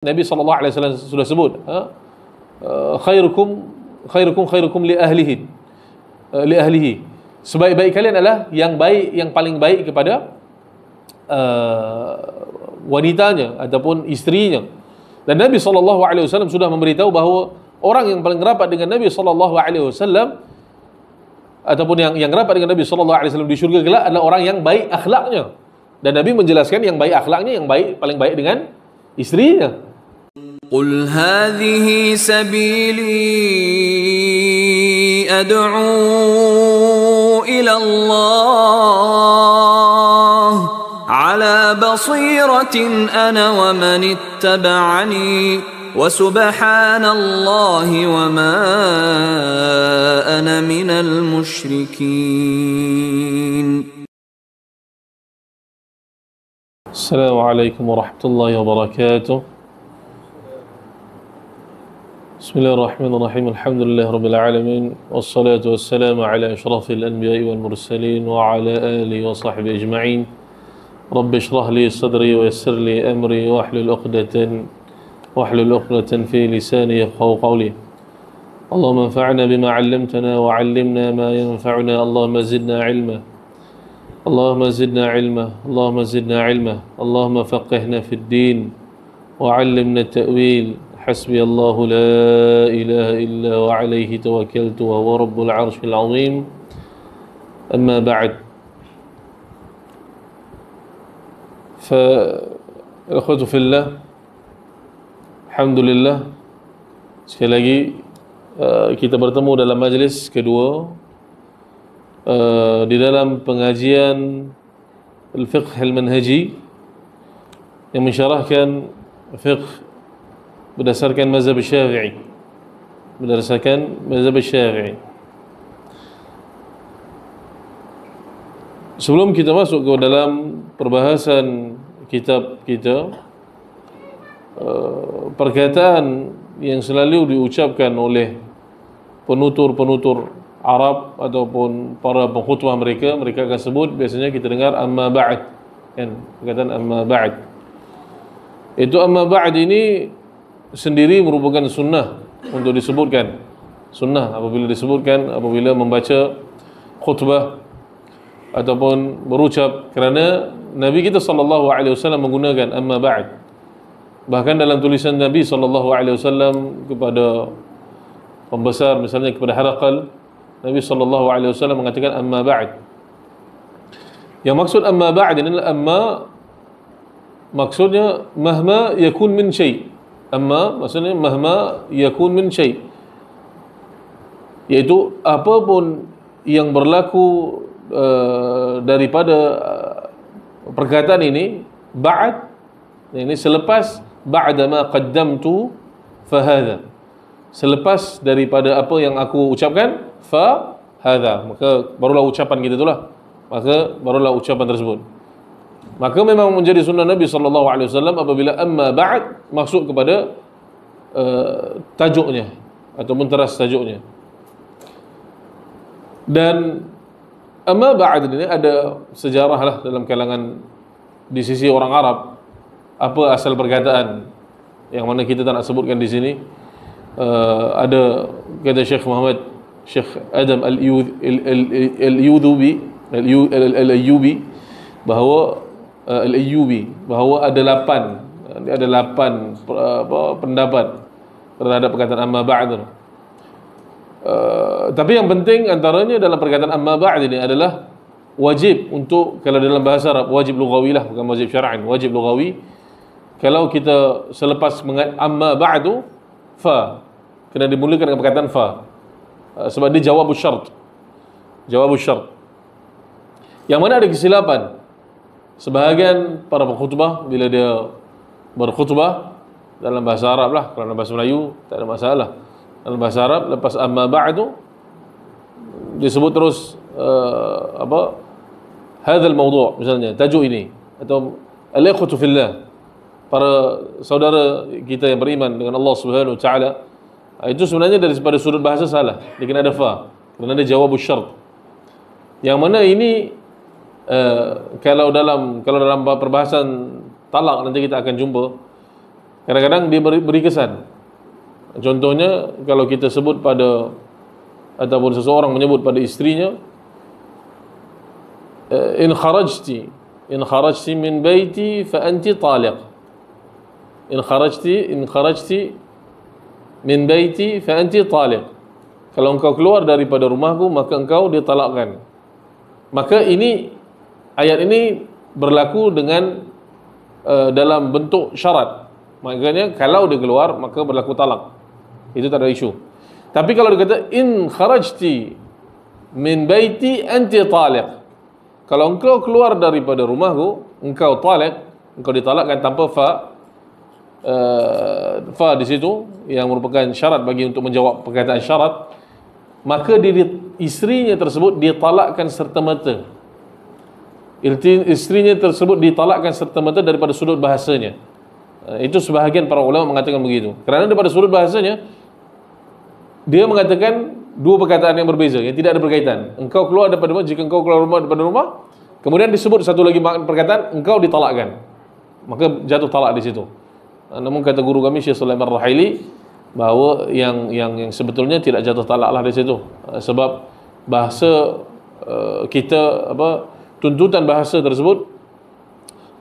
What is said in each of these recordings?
Nabi SAW sudah sebut, khairukum li ahlihi. Sebaik-baik kalian adalah yang paling baik kepada wanitanya ataupun istrinya. Dan Nabi SAW sudah memberitahu bahawa orang yang paling rapat dengan Nabi SAW ataupun yang rapat dengan Nabi SAW di syurga kelak adalah orang yang baik akhlaknya. Dan Nabi menjelaskan yang baik akhlaknya, yang paling baik dengan istrinya. قل هذه سبيلي أدعو إلى الله على بصيرة أنا ومن اتبعني وسبحان الله وما أنا من المشركين. السلام عليكم ورحمة الله وبركاته. بسم الله الرحمن الرحيم. الحمد لله رب العالمين والصلاة والسلام على أشرف الأنبياء والمرسلين وعلى آله وصحبه أجمعين. رب اشرح لي صدري ويسر لي أمري واحلل عقدة في لساني يفقهوا قولي. اللهم انفعنا بما علمتنا وعلمنا ما ينفعنا. اللهم زدنا علما اللهم فقهنا في الدين وعلمنا التأويل. حسبي الله لا إله إلا هو عليه توكلت وهو رب العرش العظيم. أما بعد، فالأخوة في الله، Alhamdulillah, sekali lagi kita bertemu dalam majlis kedua di dalam pengajian Al-Fiqh Al-Manhaji yang mensyarahkan fiqh berdasarkan mazhab Syafi'i. Sebelum kita masuk ke dalam perbahasan kitab kita, perkataan yang selalu diucapkan oleh penutur-penutur Arab ataupun para pengkhutbah mereka akan sebut, biasanya kita dengar amma ba'd, kan, perkataan amma ba'd. Itu amma ba'd ini sendiri merupakan sunnah untuk disebutkan. Sunnah apabila membaca khutbah ataupun berucap, kerana Nabi kita SAW menggunakan amma ba'd. Bahkan dalam tulisan Nabi SAW kepada pembesar, misalnya kepada Haraqal, Nabi SAW mengatakan amma ba'd. Yang maksud amma ba'd ini adalah maksudnya mahma yakun min syai'. Amma maksudnya mahma yakun min syai', iaitu apapun yang berlaku daripada perkataan ini, ba'd ini selepas ba'da ma qaddamtu fahadha, selepas daripada apa yang aku ucapkan, fahadha, maka barulah ucapan kita itulah, maka barulah ucapan tersebut. Maka memang menjadi sunnah Nabi SAW apabila amma ba'd maksud kepada tajuknya ataupun teras tajuknya. Dan amma ba'd ini ada sejarah lah dalam kalangan, di sisi orang Arab, apa asal perkataan yang mana kita tak nak sebutkan di sini. Ada kata Syekh Adam Al-Ayyubi bahawa ada 8 pendapat terhadap perkataan amma ba'd. Tapi yang penting antaranya dalam perkataan amma ba'd ini adalah wajib untuk, kalau dalam bahasa Arab, wajib lughawi lah, bukan wajib syar'an, wajib lughawi. Kalau kita selepas amma ba'du fa, kena dimulakan dengan perkataan fa, sebab dia jawabus syart. Yang mana ada kesilapan sebahagian para pengkhutbah bila dia berkhutbah dalam bahasa Arab lah. Kalau dalam bahasa Melayu tak ada masalah. Dalam bahasa Arab, lepas amma ba'du disebut terus hadzal mawdu', misalnya tajuk ini, atau al-ikhwatu fillah, para saudara kita yang beriman dengan Allah Subhanahu wa taala. Itu sebenarnya daripada sudut bahasa salah, dia kena ada fa, kena ada jawabus syart. Yang mana ini kalau dalam perbahasan talak nanti kita akan jumpa, Kadang-kadang dia beri kesan. Contohnya kalau kita sebut pada, ataupun seseorang menyebut pada istrinya, in kharajti min baiti fa anti taliq. In kharajti min baiti fa anti taliq. Kalau engkau keluar daripada rumahku, maka engkau ditalakkan. Maka ini, ayat ini berlaku dengan dalam bentuk syarat. Maknanya kalau dia keluar, maka berlaku talak. Itu tak ada isu. Tapi kalau dia kata in kharajti min baiti anti taliq, kalau engkau keluar daripada rumahku, engkau talak, engkau ditalakkan tanpa fa di situ yang merupakan syarat bagi untuk menjawab perkataan syarat, maka istrinya tersebut ditalakkan serta-merta. Istrinya tersebut ditalakkan serta-merta daripada sudut bahasanya. Itu sebahagian para ulama mengatakan begitu. Kerana daripada sudut bahasanya, dia mengatakan dua perkataan yang berbeza, yang tidak ada berkaitan. Engkau keluar daripada rumah, jika engkau keluar daripada rumah, kemudian disebut satu lagi perkataan, engkau ditalakkan, maka jatuh talak di situ. Namun kata guru kami Syekh Sulaiman Ar-Ruhaili, bahawa yang sebetulnya tidak jatuh talaklah di situ, sebab bahasa kita, tuntutan bahasa tersebut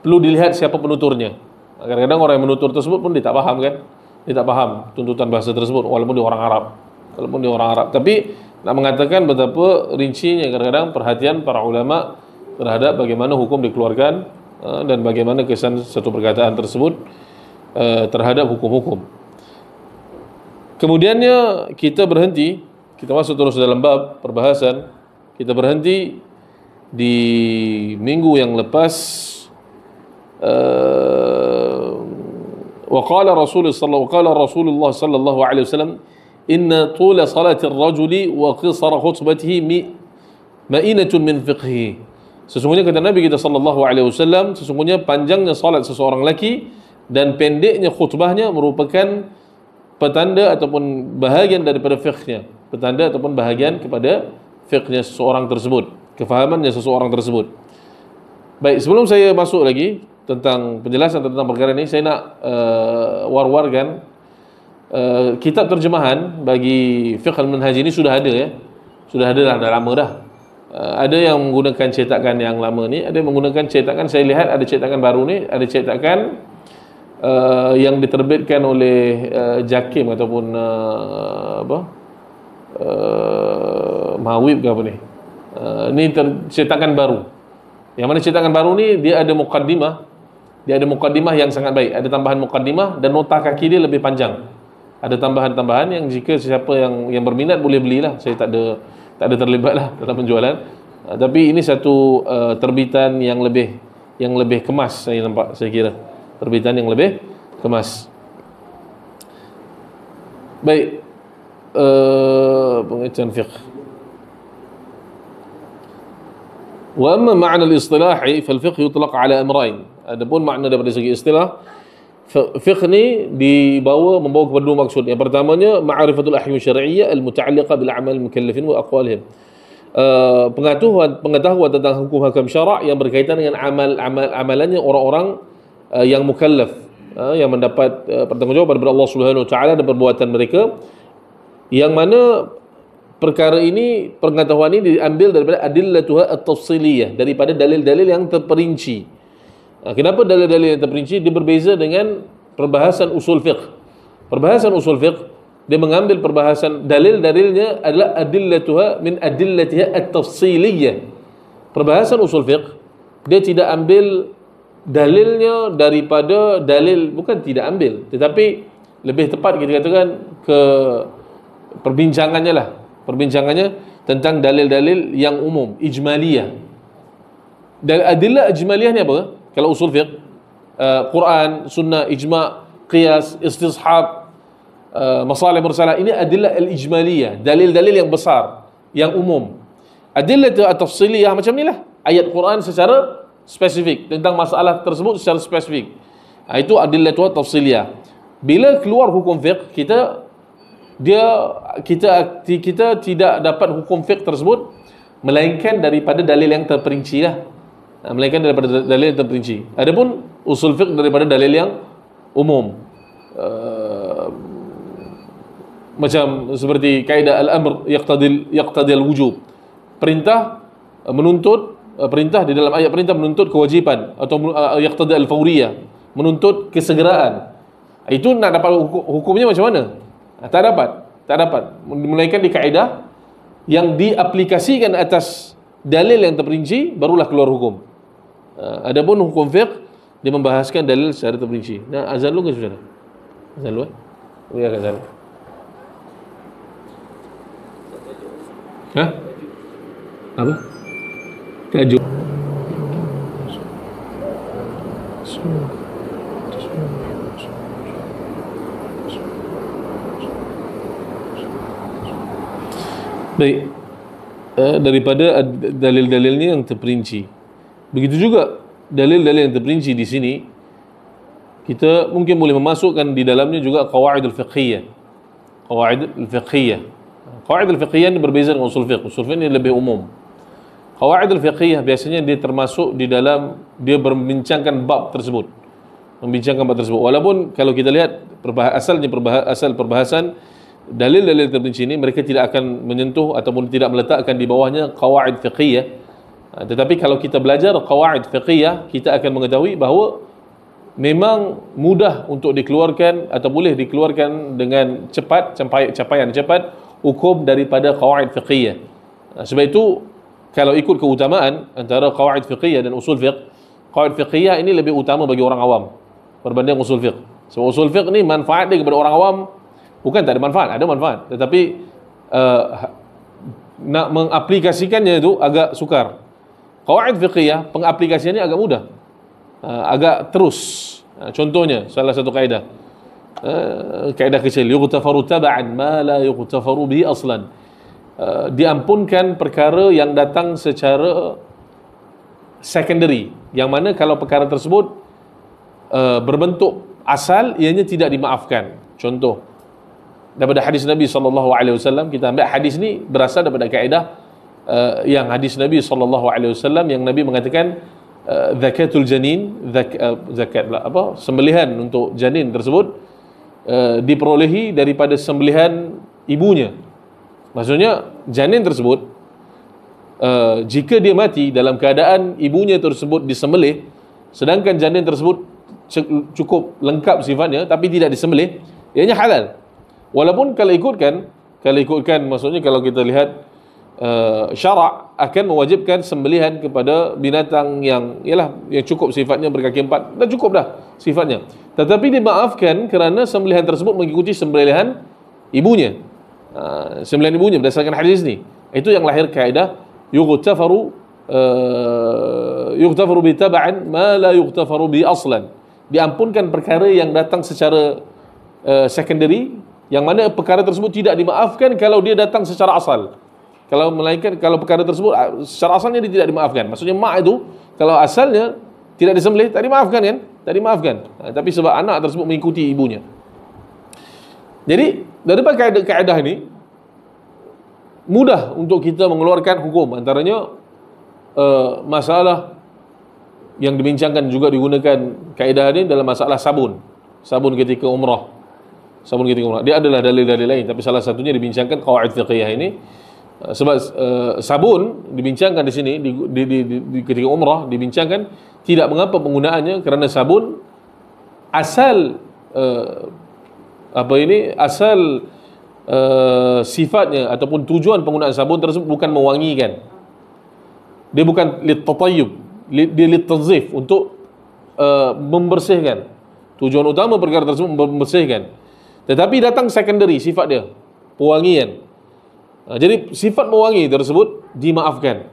perlu dilihat siapa penuturnya. Kadang-kadang orang yang menutur tersebut pun dia tak faham kan, dia tak faham tuntutan bahasa tersebut walaupun dia orang Arab. Tapi nak mengatakan betapa rincinya kadang-kadang perhatian para ulama terhadap bagaimana hukum dikeluarkan dan bagaimana kesan satu perkataan tersebut terhadap hukum-hukum. Kemudiannya kita berhenti, kita masuk terus dalam bab perbahasan. Kita berhenti di minggu yang lepas. Waqala Rasulullah sallallahu alaihi wasallam, inna tula salati ar-rajuli wa qisara khutbatihi ma'inatun min fiqhihi. Sesungguhnya kata Nabi kita sallallahu alaihi wasallam, sesungguhnya panjangnya salat seseorang lelaki dan pendeknya khutbahnya merupakan petanda ataupun bahagian daripada fiqhnya, petanda ataupun bahagian kepada fiqhnya seseorang tersebut, kefahamannya seseorang tersebut. Baik, sebelum saya masuk lagi tentang penjelasan tentang perkara ini, saya nak war-warkan kitab terjemahan bagi fiqh al-manhaj ini sudah ada ya. Sudah ada dah lama dah. Ada yang menggunakan cetakan yang lama ni, ada yang menggunakan cetakan, saya lihat ada cetakan baru ni, ada cetakan yang diterbitkan oleh Jakim ataupun Mahwib ke apa ni. Ni cetakan baru. Yang mana cetakan baru ni dia ada muqaddimah. Dia ada muqaddimah yang sangat baik. Ada tambahan muqaddimah dan nota kaki dia lebih panjang. Ada tambahan-tambahan yang jika siapa yang berminat boleh belilah. Saya tak ada terlibat lah dalam penjualan. Tapi ini satu terbitan yang lebih kemas, saya nampak, saya kira. Terbitan yang lebih kemas. Baik. Pengajian fiqh. Wa amma ma'na al-istilahi fal fiqh yutlaq ala amrayn. Adapun makna daripada segi istilah, fiqh ni membawa kepada dua maksud. Yang pertamanya ma'rifatul ahkam syar'iyyah al-muta'alliqah bil a'mal al-mukallafin wa aqwalihim. Pengetahuan tentang hukum-hukum syarak yang berkaitan dengan amalannya orang-orang yang mukallaf, yang mendapat pertanggungjawaban daripada Allah Subhanahu wa taala dan perbuatan mereka, yang mana perkara ini, pengetahuan ini diambil daripada adillatuha at-tafsiliyah, daripada dalil-dalil yang terperinci. Kenapa dalil-dalil yang terperinci? Dia berbeza dengan perbahasan usul fiqh. Perbahasan usul fiqh, dia mengambil perbahasan dalil-dalilnya adalah adillatuha min adillatiha at-tafsiliyah. Perbahasan usul fiqh, dia tidak ambil dalilnya daripada dalil, bukan tidak ambil, tetapi lebih tepat kita katakan ke perbincangannya lah. Perbincangannya tentang dalil-dalil yang umum, ijmaliyah. Dan adillah ijmaliyah ni apa? Kalau usul fiqh, Quran, sunnah, ijma', qiyas, istishab, masalih mursalah, ini adillah al-ijmaliyah, dalil-dalil yang besar, yang umum. Adillah at-tafsiliyah macam ni lah, ayat Quran secara spesifik tentang masalah tersebut secara spesifik. Itu adillah at-tafsiliyah. Bila keluar hukum fiqh, kita tidak dapat hukum fiqh tersebut melainkan daripada dalil yang terperinci lah. Melainkan daripada dalil yang terperinci. Adapun usul fiqh daripada dalil yang umum. macam seperti kaedah al-amr yaqtadi al-wujub. Perintah menuntut, perintah di dalam ayat perintah menuntut kewajiban, atau yaqtadi al-fawriyah, menuntut kesegeraan. Itu nak dapat hukumnya macam mana? Tak dapat. Melainkan di kaedah yang diaplikasikan atas dalil yang terperinci, barulah keluar hukum. Adapun hukum fiqh, dia membahaskan dalil secara terperinci. Nah, azan dulu ke saudara? Azan dulu. Ya, azan. Hah? Apa? Tajuk. Baik, daripada dalil-dalilnya yang terperinci, begitu juga dalil-dalil yang terperinci di sini, kita mungkin boleh memasukkan di dalamnya juga qawaid al-fiqhiyah. Qawaid al-fiqhiyah ini berbeza dengan usul fiqh. Usul fiqh ini lebih umum. Qawaid al-fiqhiyah biasanya dia termasuk di dalam, dia membincangkan bab tersebut. Walaupun kalau kita lihat asal perbahasan dalil-dalil terperinci ini, mereka tidak akan menyentuh ataupun tidak meletakkan di bawahnya qawaid fiqhiyah. Tetapi kalau kita belajar qawaid fiqhiyah, kita akan mengetahui bahawa memang mudah untuk dikeluarkan atau boleh dikeluarkan dengan cepat, capaian cepat hukum daripada qawaid fiqhiyah. Sebab itu kalau ikut keutamaan antara qawaid fiqhiyah dan usul fiqh, qawaid fiqhiyah ini lebih utama bagi orang awam berbanding usul fiqh. Sebab usul fiqh ni manfaat dia kepada orang awam bukan tak ada manfaat, ada manfaat, tetapi nak mengaplikasikannya itu agak sukar. Qawaid fiqhiyah pengaplikasiannya agak mudah, agak terus. Contohnya salah satu kaedah, kaedah kecil, yughtafaru tab'an ma la yughtafaru bihi aslan. Diampunkan perkara yang datang secara secondary, yang mana kalau perkara tersebut berbentuk asal, ianya tidak dimaafkan. Contoh daripada hadis Nabi SAW, kita ambil hadis ni berasal daripada kaedah yang hadis Nabi SAW yang Nabi mengatakan zakatul janin, zakat apa, sembelihan untuk janin tersebut diperolehi daripada sembelihan ibunya. Maksudnya janin tersebut jika dia mati dalam keadaan ibunya tersebut disembelih, sedangkan janin tersebut cukup lengkap sifatnya tapi tidak disembelih, ianya halal. Walaupun kalau ikutkan maksudnya kalau kita lihat syarak akan mewajibkan sembelihan kepada binatang yang cukup sifatnya berkaki empat, dah cukup dah sifatnya, tetapi dimaafkan kerana sembelihan tersebut mengikuti sembelihan ibunya, sembelihan ibunya berdasarkan hadis ni. Itu yang lahir kaedah yughtafaru bi tab'an ma la yughtafaru bi aslan. Diampunkan perkara yang datang secara secondary, yang mana perkara tersebut tidak dimaafkan kalau dia datang secara asal. Kalau perkara tersebut secara asalnya dia tidak dimaafkan. Maksudnya mak itu kalau asalnya tidak disembelih, tak dimaafkan kan? Tak dimaafkan. Tapi sebab anak tersebut mengikuti ibunya. Jadi daripada kaedah ini mudah untuk kita mengeluarkan hukum. Antaranya masalah yang dibincangkan juga digunakan kaedah ini dalam masalah sabun ketika umrah. Dia adalah dalil-dalil lain, tapi salah satunya dibincangkan qawaid fiqhiyah ini. Sebab sabun dibincangkan di sini di ketika umrah, dibincangkan tidak mengapa penggunaannya, kerana sabun asal sifatnya ataupun tujuan penggunaan sabun tersebut bukan mewangikan. Dia bukan lit-tatayyub, dia lit-tanzif, untuk membersihkan. Tujuan utama perkara tersebut membersihkan. Tetapi datang secondary sifat dia, pewangian. Jadi sifat mewangi tersebut dimaafkan.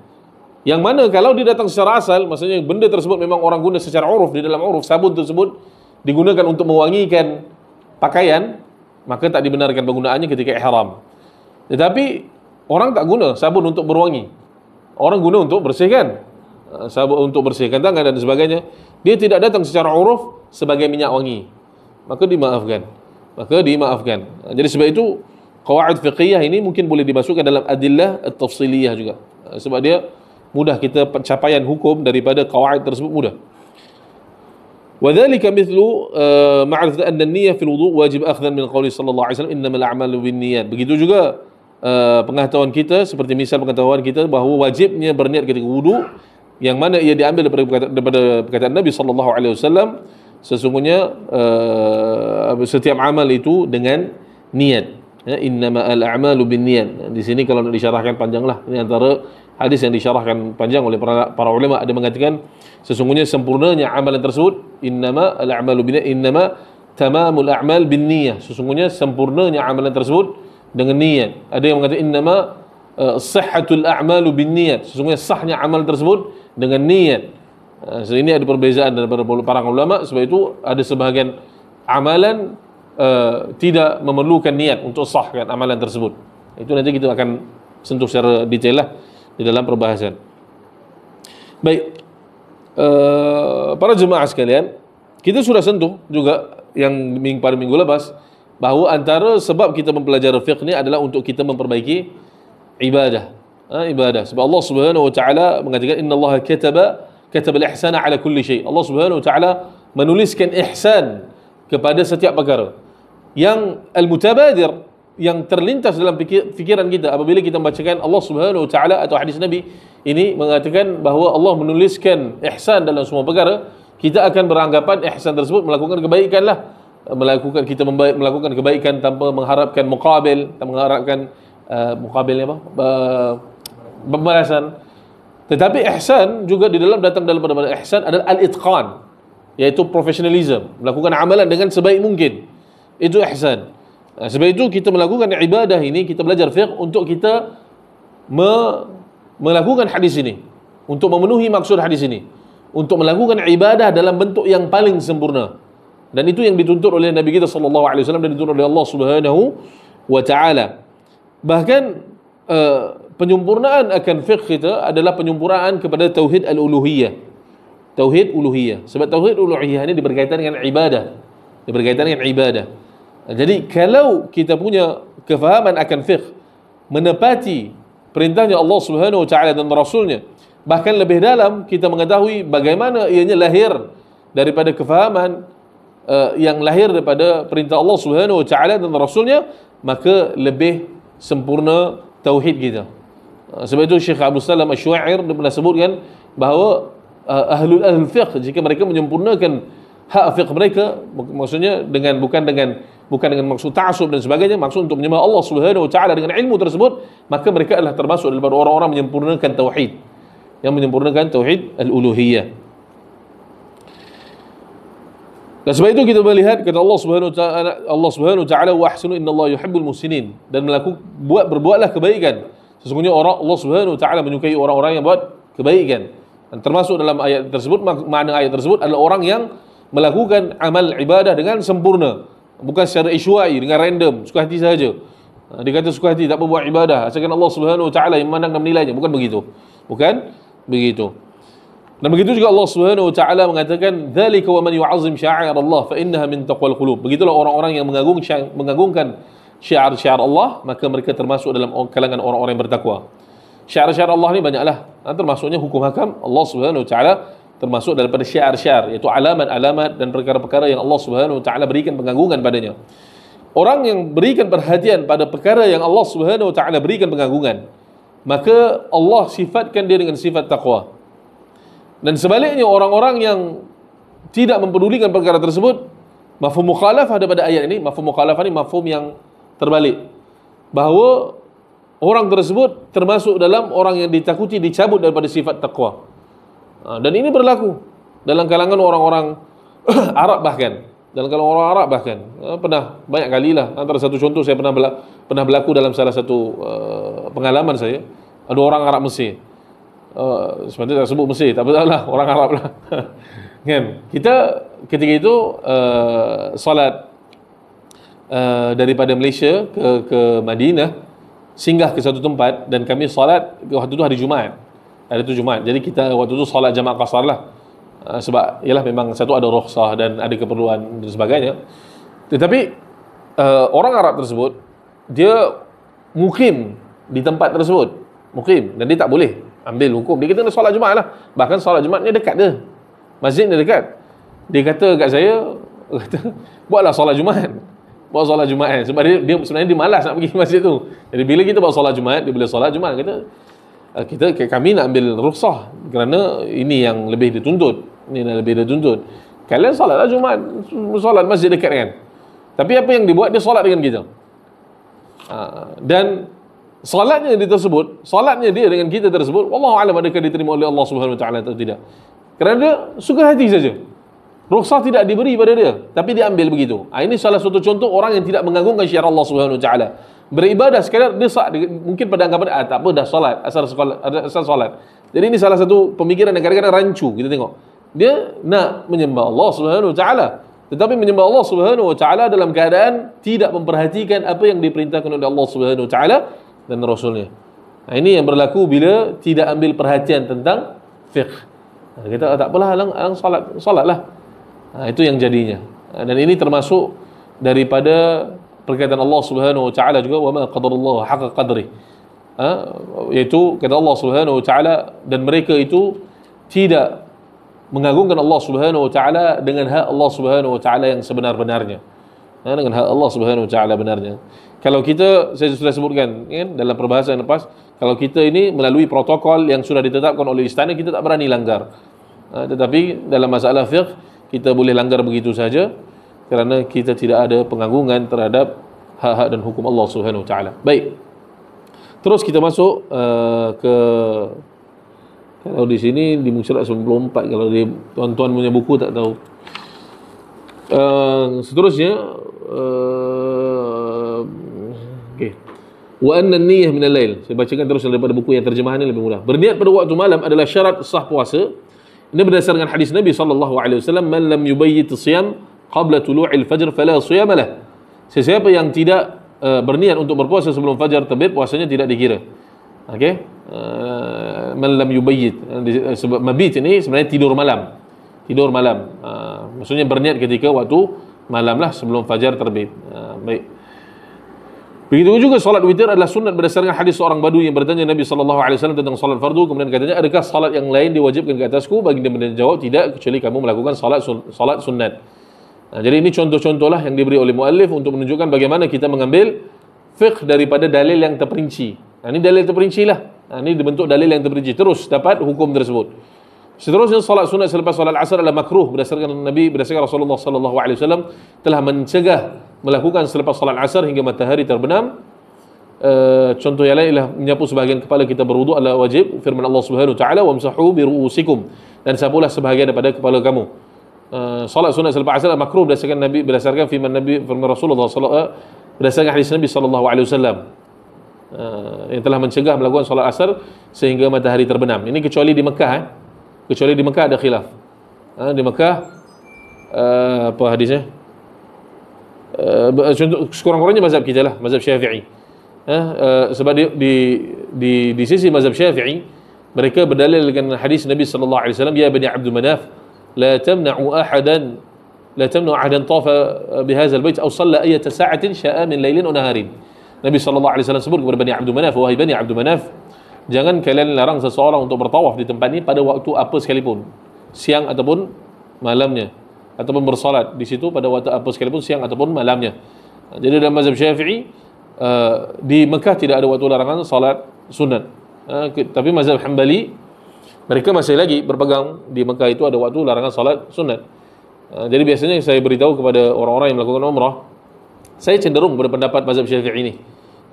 Yang mana kalau dia datang secara asal, maksudnya benda tersebut memang orang guna secara uruf, di dalam uruf sabun tersebut digunakan untuk mewangikan pakaian, maka tak dibenarkan penggunaannya ketika ihram. Tetapi orang tak guna sabun untuk berwangi, orang guna untuk bersihkan, sabun untuk bersihkan tangan dan sebagainya. Dia tidak datang secara uruf sebagai minyak wangi, maka dimaafkan. Jadi sebab itu qawaid fiqhiyah ini mungkin boleh dimasukkan dalam adillah at-tafsiliyah juga, sebab dia mudah kita pencapaian hukum daripada qawaid tersebut mudah. وذلك مثل معرفة أن النية في الوضوء واجب أخذا من قوله صلى الله عليه وسلم إنما الأعمال بالنيات. Begitu juga pengetahuan kita seperti misal pengetahuan kita bahawa wajibnya berniat ketika wudu, yang mana ia diambil daripada perkataan Nabi sallallahu alaihi wasallam, sesungguhnya setiap amal itu dengan niat. Ya, innama al-a'malu binniyat. Di sini kalau nak disyarahkan panjanglah. Ini antara hadis yang disyarahkan panjang oleh para ulama. Ada mengatakan sesungguhnya sempurnanya amalan tersebut, innama al-a'malu binniyat, innama tamamul a'mal binniyah. Sesungguhnya sempurnanya amalan tersebut dengan niat. Ada yang mengatakan innama sihhatul a'malu binniyat. Sesungguhnya sahnya amal tersebut dengan niat. So ini ada perbezaan daripada para ulama. Sebab itu ada sebahagian amalan tidak memerlukan niat untuk sahkan amalan tersebut. Itu nanti kita akan sentuh secara detail lah di dalam perbahasan. Baik, para jemaah sekalian, kita sudah sentuh juga yang pada minggu lepas bahawa antara sebab kita mempelajari fiqh ni adalah untuk kita memperbaiki ibadah. Ibadah. Sebab Allah Subhanahu wa taala mengatakan innallaha kataba al-ihsana ala kulli syai. Allah Subhanahu wa taala menuliskan ihsan kepada setiap perkara. Yang al-mutabadir, yang terlintas dalam fikiran kita apabila kita membacakan Allah Subhanahu wa taala atau hadis Nabi ini mengatakan bahawa Allah menuliskan ihsan dalam semua perkara, kita akan beranggapan ihsan tersebut melakukan kebaikan lah. Kita melakukan kebaikan tanpa mengharapkan muqabil, tanpa mengharapkan muqabilnya apa? Pembalasan. Tetapi ihsan juga di dalam datang dalam pada ihsan adalah al-itqan, iaitu professionalism, melakukan amalan dengan sebaik mungkin. Itu ihsan. Sebab itu kita melakukan ibadah ini, kita belajar fiqh untuk kita melakukan hadis ini, untuk memenuhi maksud hadis ini, untuk melakukan ibadah dalam bentuk yang paling sempurna. Dan itu yang dituntut oleh Nabi kita sallallahu alaihi wasallam dan dituntut oleh Allah Subhanahu wa taala. Bahkan penyempurnaan akan fiqh kita adalah penyempurnaan kepada tauhid al-uluhiyah. Tauhid uluhiyah. Sebab tauhid uluhiyah ini berkaitan dengan ibadah. Berkaitan dengan ibadah. Jadi kalau kita punya kefahaman akan fiqh, menepati perintahnya Allah Subhanahu wa taala dan rasulnya, bahkan lebih dalam kita mengetahui bagaimana ianya lahir daripada kefahaman yang lahir daripada perintah Allah Subhanahu wa taala dan rasulnya, maka lebih sempurna tauhid kita. Sebab itu Syekh Abu Salam Asy-Syu'air pernah sebutkan bahawa ahlul fiqh, jika mereka menyempurnakan hak fiqh mereka, maksudnya bukan dengan maksud ta'assub dan sebagainya, maksud untuk menyembah Allah Subhanahu wa taala dengan ilmu tersebut, maka mereka adalah termasuk daripada orang-orang menyempurnakan tauhid, yang menyempurnakan tauhid al-uluhiyah. Dan sebab itu kita melihat kata Allah Subhanahu wa taala wa ahsinu innallaha yuhibbul muhsinin, dan berbuatlah kebaikan, sesungguhnya Allah Subhanahu wa taala menyukai orang-orang yang buat kebaikan. Dan termasuk dalam ayat tersebut, makna ayat tersebut adalah orang yang melakukan amal ibadah dengan sempurna, bukan secara isywa'i, dengan random, suka hati sahaja. Dia kata suka hati, tak apa buat ibadah, asalkan Allah Subhanahu wa taala yang memandang dan menilainya. Bukan begitu. Dan begitu juga Allah Subhanahu wa taala mengatakan dzalika wa man yu'azzim sya'air Allah fa innaha min taqwal qulub. Begitulah orang-orang yang mengagungkan syiar-syiar Allah, maka mereka termasuk dalam kalangan orang-orang yang bertakwa. Syiar-syiar Allah ni banyaklah. Termasuknya hukum hakam Allah Subhanahu wa taala, termasuk daripada syiar-syiar, iaitu alamat-alamat dan perkara-perkara yang Allah Subhanahu wa taala berikan pengagungan padanya. Orang yang berikan perhatian pada perkara yang Allah Subhanahu wa taala berikan pengagungan, maka Allah sifatkan dia dengan sifat taqwa. Dan sebaliknya orang-orang yang tidak mempedulikan perkara tersebut, mafhum mukhalafah daripada ayat ini, mafhum mukhalafah ini mafhum yang terbalik, bahawa orang tersebut termasuk dalam orang yang ditakuti dicabut daripada sifat taqwa. Dan ini berlaku dalam kalangan orang-orang Arab bahkan. Dalam kalangan orang Arab bahkan. Pernah banyak kali lah. Antara satu contoh, saya pernah berlaku dalam salah satu pengalaman saya. Ada orang Arab Mesir. Sebenarnya tak sebut Mesir, tak apa-apa, orang Arab lah. Kan? Kita ketika itu salat daripada Malaysia ke Madinah, singgah ke satu tempat, dan kami salat waktu itu hari Jumaat. Hari itu Jumaat. Jadi kita waktu itu salat jamaah qasar lah. Sebab ialah memang satu ada rukhsah dan ada keperluan dan sebagainya. Tetapi orang Arab tersebut dia mukim di tempat tersebut, mukim, dan dia tak boleh ambil hukum. Dia kata solat Jumaat lah. Bahkan solat Jumaatnya dekat dia, masjidnya dekat. Dia kata kat saya, kata, buatlah solat Jumaat. Buat solat Jumaat. Sebab dia sebenarnya dia malas nak pergi masjid tu. Jadi bila kita buat solat Jumaat, dia boleh solat Jumaat. Kami nak ambil rukhsah kerana ini yang lebih dituntut. Ini yang lebih dituntut. Kalian solatlah Jumaat, solat masjid dekat kan. Tapi apa yang dibuat, dia solat dengan kita. Dan solatnya dia dengan kita tersebut, wallahu a'lam adakah diterima oleh Allah Subhanahu wa taala atau tidak. Kerana dia suka hati saja. Rukhsah tidak diberi pada dia, tapi dia ambil begitu. Ini salah satu contoh orang yang tidak mengagungkan syiar Allah Subhanahu wa taala. Beribadah sekadar dia mungkin pada anggapan tak apa dah solat, asal solat. Jadi ini salah satu pemikiran yang kadang-kadang rancu kita tengok. Dia nak menyembah Allah Subhanahu wa taala, tetapi menyembah Allah Subhanahu wa taala dalam keadaan tidak memperhatikan apa yang diperintahkan oleh Allah Subhanahu wa taala dan Rasulnya. Ini yang berlaku bila tidak ambil perhatian tentang fiqh. Kita tak apalah, alang solatlah. Itu yang jadinya. Dan ini termasuk daripada perkataan Allah Subhanahu wa taala juga, wa ma qadarullah haqqa qadri. Iaitu kata Allah Subhanahu wa taala, dan mereka itu tidak mengagungkan Allah Subhanahu wa taala dengan hak Allah Subhanahu wa taala yang sebenar-benarnya. Dengan hak Allah Subhanahu wa taala benarnya. Kalau kita, saya sudah sebutkan kan dalam perbahasan lepas, kalau kita ini melalui protokol yang sudah ditetapkan oleh istana, kita tak berani langgar. Tetapi dalam masalah fiqh kita boleh langgar begitu saja kerana kita tidak ada pengagungan terhadap hak-hak dan hukum Allah Subhanahu wa taala. Baik. Terus kita masuk ke, kalau di sini di Musyrak 94, kalau di tuan-tuan punya buku tak tahu. Seterusnya okey. Wa anna an-niyyah min al-lail. Saya bacakan terus daripada buku yang terjemahan ini lebih mudah. Berniat pada waktu malam adalah syarat sah puasa. Ini berdasarkan hadis Nabi sallallahu alaihi wasallam, man lam yubayyit as-siyam qabla tulu'il fajr fala siyam lah. Sesiapa yang tidak berniat untuk berpuasa sebelum fajar terbit, puasanya tidak dikira. Okey. Man lam yubayyit, sebab mabit ini sebenarnya tidur malam. Maksudnya berniat ketika waktu malam lah sebelum fajar terbit. Baik. Begitu juga salat witir adalah sunat berdasarkan hadis seorang badui yang bertanya Nabi sallallahu alaihi wasallam tentang salat fardu, kemudian katanya, adakah salat yang lain diwajibkan ke atasku? Baginda menjawab, tidak, kecuali kamu melakukan salat sunat. Jadi ini contoh-contohlah yang diberi oleh muallif untuk menunjukkan bagaimana kita mengambil fiqh daripada dalil yang terperinci. Ini dalil terperinci lah. Ini dibentuk dalil yang terperinci, terus dapat hukum tersebut. Seterusnya, salat sunat selepas salat asar adalah makruh berdasarkan Rasulullah sallallahu alaihi wasallam telah mencegah melakukan selepas salat asar hingga matahari terbenam. Contoh yang lain ialah menyapu sebahagian kepala kita berwuduk adalah wajib. Firman Allah Subhanahu wa taala, wamsahu bi ru'usikum, dan sapulah sebahagian daripada kepala kamu. Salat sunat selepas asar makruh berdasarkan firman Rasulullah berdasarkan hadis Nabi sallallahu alaihi wasallam yang telah mencegah melakukan salat asar sehingga matahari terbenam. Ini kecuali di Mekah. Kecuali di Mekah ada khilaf. Di Mekah apa hadisnya? Sekurang-kurangnya mazhab kita lah, mazhab Syafi'i. Sebab di sisi mazhab Syafi'i, mereka berdalil dengan hadis Nabi sallallahu alaihi wasallam, ya bani Abdul Manaf, la tamna'u ahadan tafa bihadzal bait aw shalla ayata sa'atin sya'a min lailin wa naharin. Nabi sallallahu alaihi wasallam sebut kepada Bani Abdul Manaf, wahai Bani Abdul Manaf, jangan kalian larang seseorang untuk bertawaf di tempat ini pada waktu apa sekalipun, siang ataupun malamnya, ataupun bersolat di situ pada waktu apa sekalipun, siang ataupun malamnya. Jadi dalam mazhab Syafi'i, di Mekah tidak ada waktu larangan salat sunat. Tapi mazhab Hanbali, mereka masih lagi berpegang di Mekah itu ada waktu larangan salat sunat. Jadi biasanya saya beritahu kepada orang-orang yang melakukan umrah, saya cenderung pada pendapat mazhab Syafi'i ini.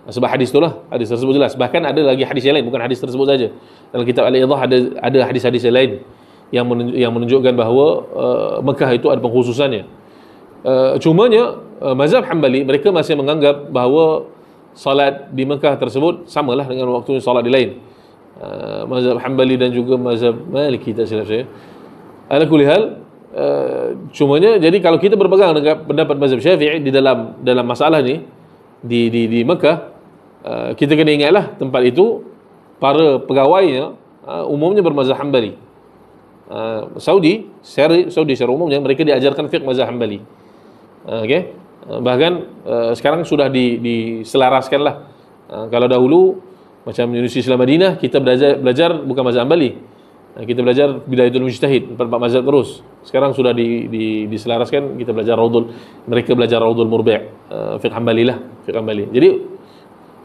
Sebab hadis itulah, hadis tersebut jelas. Bahkan ada lagi hadis yang lain, bukan hadis tersebut saja. Dalam kitab Al-Idah ada hadis-hadis yang lain yang menunjukkan bahawa Mekah itu ada pengkhususannya. Cumanya mazhab Hanbali, mereka masih menganggap bahawa salat di Mekah tersebut samalah dengan waktu salat di lain. Mazhab Hanbali dan juga mazhab Maliki, tak silap saya. Ala kulli hal, cumanya jadi kalau kita berpegang dengan pendapat mazhab Syafi'i di dalam masalah ni di Mekah, kita kena ingatlah tempat itu para pegawainya umumnya bermazhab Hanbali. Saudi secara umumnya mereka diajarkan fiqh mazhab Hanbali. Okey. Bahkan sekarang sudah diselaraskanlah. Kalau dahulu macam Universiti Islam Madinah, kita belajar bukan mazhab Hanbali. Kita belajar Bidayatul Mujtahid, 4 mazhab terus. Sekarang sudah diselaraskan, kita belajar mereka belajar Raudhul Murbi', fiqh Hanbali lah, fiqh Hanbali. Jadi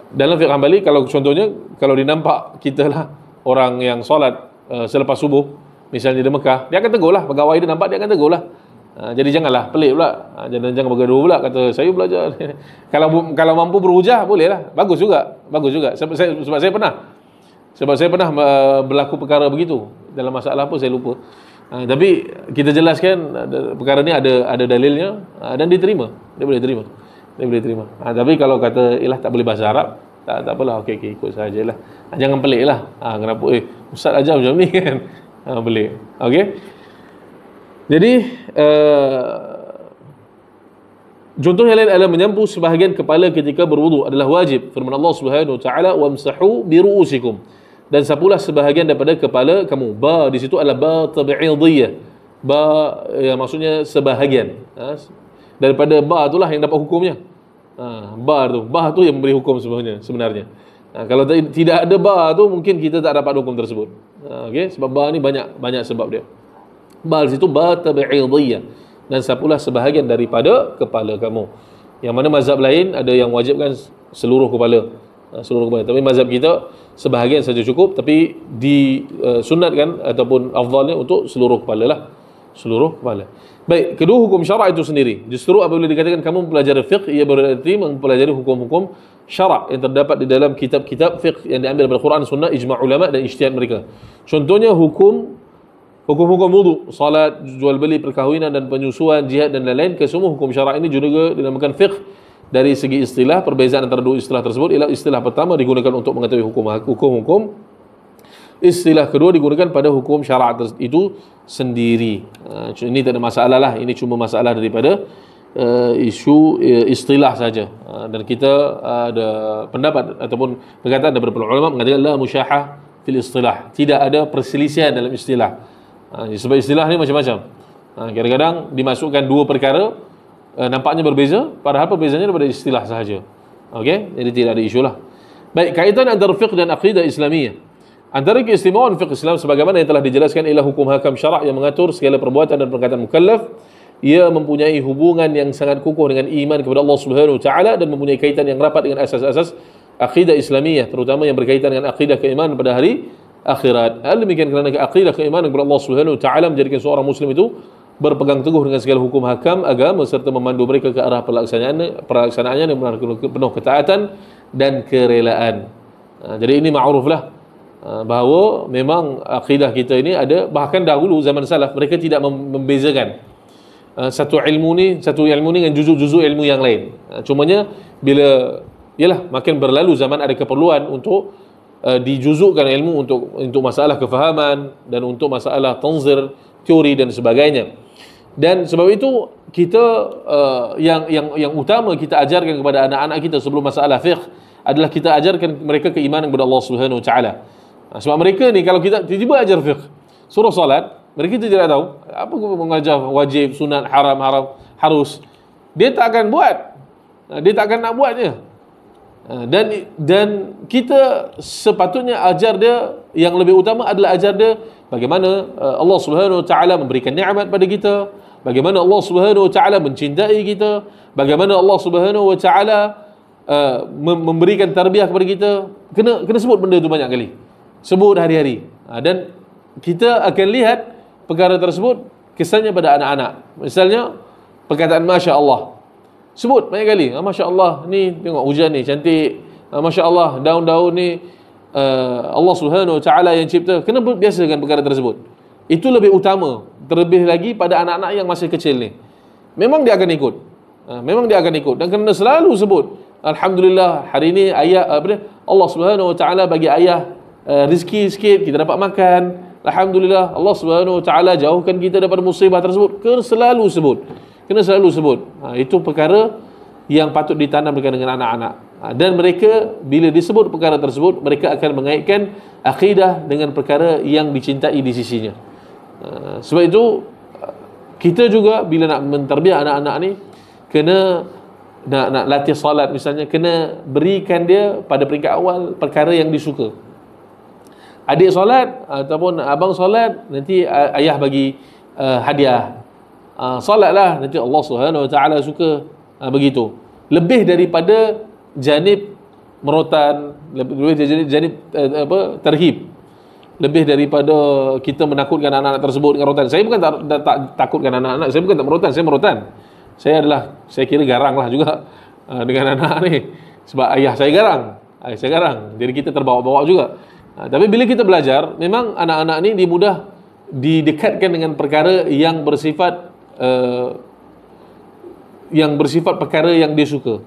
dalam fiqh Hanbali, kalau contohnya kalau dinampak kita lah orang yang solat selepas subuh, misalnya di Mekah, dia akan tegur lah, pegawai dia nampak, dia akan tegur lah. Jadi janganlah pelik pula, jangan bergaduh pula, kata saya belajar. Kalau mampu berhujah, boleh lah, bagus juga. Sebab saya pernah berlaku perkara begitu dalam masalah apa saya lupa. Tapi kita jelaskan perkara ni ada dalilnya, dan diterima. Dia boleh terima. Tapi kalau kata tak boleh bahasa Arab, tak apalah, okey ikut sajalah. Jangan pelik lah. Kenapa ustaz ajar macam ni kan? Pelik. Okey. Jadi contoh yang lain adalah menyampu sebahagian kepala ketika berwudu adalah wajib. Firman Allah Subhanahu wa taala, "Wamsahu bi ru'usikum." Dan sapulah sebahagian daripada kepala kamu. Ba di situ adalah ba tabi'idiyah. Ba yang maksudnya sebahagian. Daripada ba itulah yang dapat hukumnya. Ba tu yang memberi hukum sebenarnya. Kalau tidak ada ba tu, mungkin kita tak dapat hukum tersebut. Okey, sebab ba ni banyak sebab dia. Ba di situ ba tabi'idiyah. Dan sapulah sebahagian daripada kepala kamu. Yang mana mazhab lain ada yang wajibkan seluruh kepala. Tapi mazhab kita sebahagian saja cukup, tapi disunatkan ataupun afdalnya untuk seluruh kepala lah. Seluruh kepala. Baik, kedua hukum syarak itu sendiri. Justru apabila dikatakan kamu mempelajari fiqh, ia berarti mempelajari hukum-hukum syarak yang terdapat di dalam kitab-kitab fiqh yang diambil daripada Quran, Sunnah, ijma' ulama dan ijtihad mereka. Contohnya hukum-hukum wudu, salat, jual beli, perkahwinan dan penyusuan, jihad dan lain-lain. Kesemua hukum syarak ini juga dinamakan fiqh. Dari segi istilah, perbezaan antara dua istilah tersebut ialah istilah pertama digunakan untuk mengetahui hukum. Istilah kedua digunakan pada hukum syarak itu sendiri. Ini tak ada masalah lah. Ini cuma masalah daripada isu istilah saja. Dan kita ada pendapat ataupun perkataan daripada para ulama mengatakan la musyahah fil istilah. Tidak ada perselisihan dalam istilah. Sebab istilah ni macam-macam. Kadang-kadang dimasukkan dua perkara, nampaknya berbeza, padahal perbezaannya daripada istilah sahaja. Okey, jadi tidak ada isu lah. Baik, kaitan antara fiqh dan akidah Islamiyah. Antara keistimewaan fiqh Islam sebagaimana yang telah dijelaskan ialah hukum hakam syarak yang mengatur segala perbuatan dan perkataan mukallaf. Ia mempunyai hubungan yang sangat kukuh dengan iman kepada Allah Subhanahu wa taala dan mempunyai kaitan yang rapat dengan asas-asas akidah Islamiyah, terutama yang berkaitan dengan akidah keimanan pada hari akhirat. Hal demikian kerana akidah keimanan kepada Allah Subhanahu wa taala menjadikan seorang muslim itu berpegang teguh dengan segala hukum hakam agama serta memandu mereka ke arah pelaksanaannya dengan penuh ketaatan dan kerelaan. Jadi ini ma'ruf lah, bahawa memang akidah kita ini ada, bahkan dahulu zaman salaf mereka tidak membezakan satu ilmu ni dengan juzuk-juzuk ilmu yang lain. Cumanya bila makin berlalu zaman, ada keperluan untuk dijuzukkan ilmu untuk masalah kefahaman dan untuk masalah tanzir, teori dan sebagainya. Dan sebab itu kita yang utama kita ajarkan kepada anak-anak kita sebelum masalah fiqh adalah kita ajarkan mereka keimanan kepada Allah Subhanahu wa taala. Sebab mereka ni kalau kita tiba-tiba ajar fiqh, surah salat, mereka tidak tahu apa mengajar wajib, sunat, haram, harus. Dia tak akan buat. Dia tak akan nak buatnya. Dan kita sepatutnya ajar dia, yang lebih utama adalah ajar dia bagaimana Allah Subhanahu wa taala memberikan nikmat pada kita, bagaimana Allah Subhanahu wa taala mencintai kita, bagaimana Allah Subhanahu wa taala memberikan tarbiyah kepada kita. Kena sebut benda itu banyak kali. Sebut hari-hari. Dan kita akan lihat perkara tersebut kesannya pada anak-anak. Misalnya perkataan masya-Allah. Sebut banyak kali. Masya-Allah, ni tengok hujan ni cantik. Masya-Allah, daun-daun ni Allah Subhanahu wa taala yang cipta. Kena biasakan perkara tersebut. Itu lebih utama, terlebih lagi pada anak-anak yang masih kecil ni. Memang dia akan ikut. Dan kena selalu sebut alhamdulillah, hari ni ayah Allah Subhanahu wa taala bagi ayah rezeki sikit, kita dapat makan. Alhamdulillah, Allah Subhanahu wa taala jauhkan kita daripada musibah tersebut. Kena selalu sebut. Itu perkara yang patut ditanamkan dengan anak-anak. Dan mereka bila disebut perkara tersebut, mereka akan mengaitkan akidah dengan perkara yang dicintai di sisinya. Sebab itu kita juga bila nak mentarbiah anak-anak ni, kena nak latih salat misalnya, kena berikan dia pada peringkat awal perkara yang disuka. adik solat ataupun abang solat, nanti ayah bagi hadiah. Solatlah, nanti Allah Subhanahu Wa Taala suka. Begitu. Lebih daripada janib merotan, lebih dari janib terhib, lebih daripada kita menakutkan anak-anak tersebut dengan rotan. Saya bukan tak takutkan anak-anak, saya bukan tak merotan, saya merotan. Saya kira garang lah juga dengan anak ni, sebab ayah saya garang, jadi kita terbawa-bawa juga. Tapi bila kita belajar, memang anak-anak ni dimudah didekatkan dengan perkara yang bersifat perkara yang dia suka,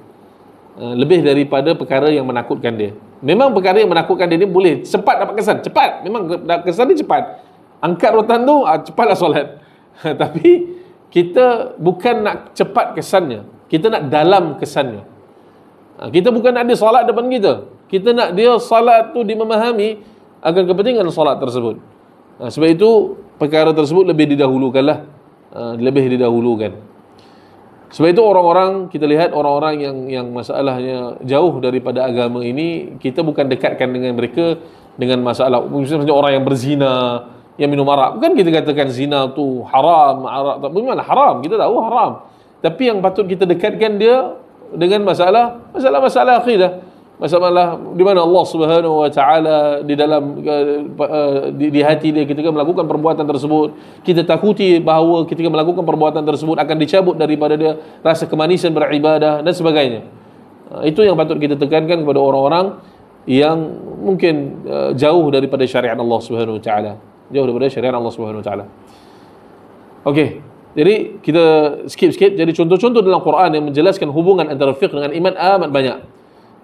lebih daripada perkara yang menakutkan dia. Memang perkara yang menakutkan dia ni boleh cepat dapat kesan, cepat, memang kesan dia cepat, angkat rotan tu cepatlah solat. Tapi kita bukan nak cepat kesannya, kita nak dalam kesannya. Kita bukan nak dia solat depan kita nak dia solat tu dimemahami akan kepentingan solat tersebut. Sebab itu perkara tersebut lebih didahulukanlah, Sebab itu orang-orang, kita lihat orang-orang yang masalahnya jauh daripada agama ini, kita bukan dekatkan dengan mereka dengan masalah, misalnya orang yang berzina, yang minum arak. Bukan kita katakan zina tu haram, arak tak, bagaimana haram, kita tahu haram. Tapi yang patut kita dekatkan dia dengan masalah akidah, masalah di mana Allah Subhanahu Wa Taala di dalam di hati dia ketika melakukan perbuatan tersebut, kita takuti bahawa ketika melakukan perbuatan tersebut akan dicabut daripada dia rasa kemanisan beribadah dan sebagainya. Itu yang patut kita tekankan kepada orang-orang yang mungkin jauh daripada syariat Allah Subhanahu Wa Taala, jauh daripada syariat Allah Subhanahu Wa Taala. Okey, jadi kita skip. Jadi contoh-contoh dalam Quran yang menjelaskan hubungan antara fiqh dengan iman amat banyak.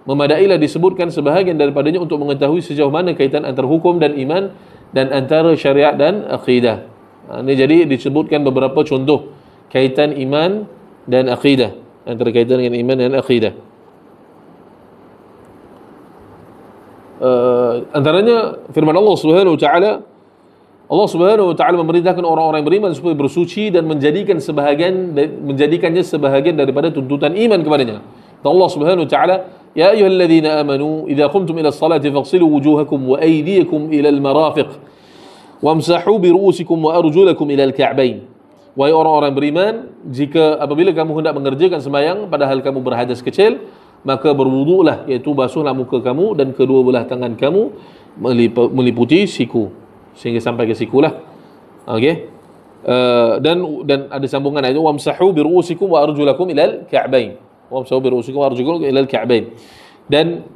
Memadailah disebutkan sebahagian daripadanya untuk mengetahui sejauh mana kaitan antara hukum dan iman dan antara syariat dan akidah. Ini jadi disebutkan beberapa contoh kaitan iman dan akidah, antara kaitan dengan iman dan akidah. Antaranya firman Allah Subhanahu Wa Taala, Allah Subhanahu Wa Taala memerintahkan orang-orang yang beriman supaya bersuci dan menjadikannya sebahagian daripada tuntutan iman kepadanya. Allah Subhanahu Wa Taala, ya ayyuhalladzina amanu idza qumtum ila as-salati faghsilu wujuhakum wa aydiyakum ila al-marafiq wamsahu bi ru'usikum wa arjulakum ila al-ka'bayn. Wahai orang-orang beriman, jika apabila kamu hendak mengerjakan sembahyang padahal kamu berhadas kecil, maka berwuduklah, iaitu basuhlah muka kamu dan kedua belah tangan kamu meliputi siku, sehingga sampai ke siku lah. Okey. Dan ada sambungan ayat itu, wamsahu bi ru'usikum wa arjulakum ila al-ka'bayn. Wamsahu bi ru'usikum wa arjulakum ila al-ka'bayn. Dan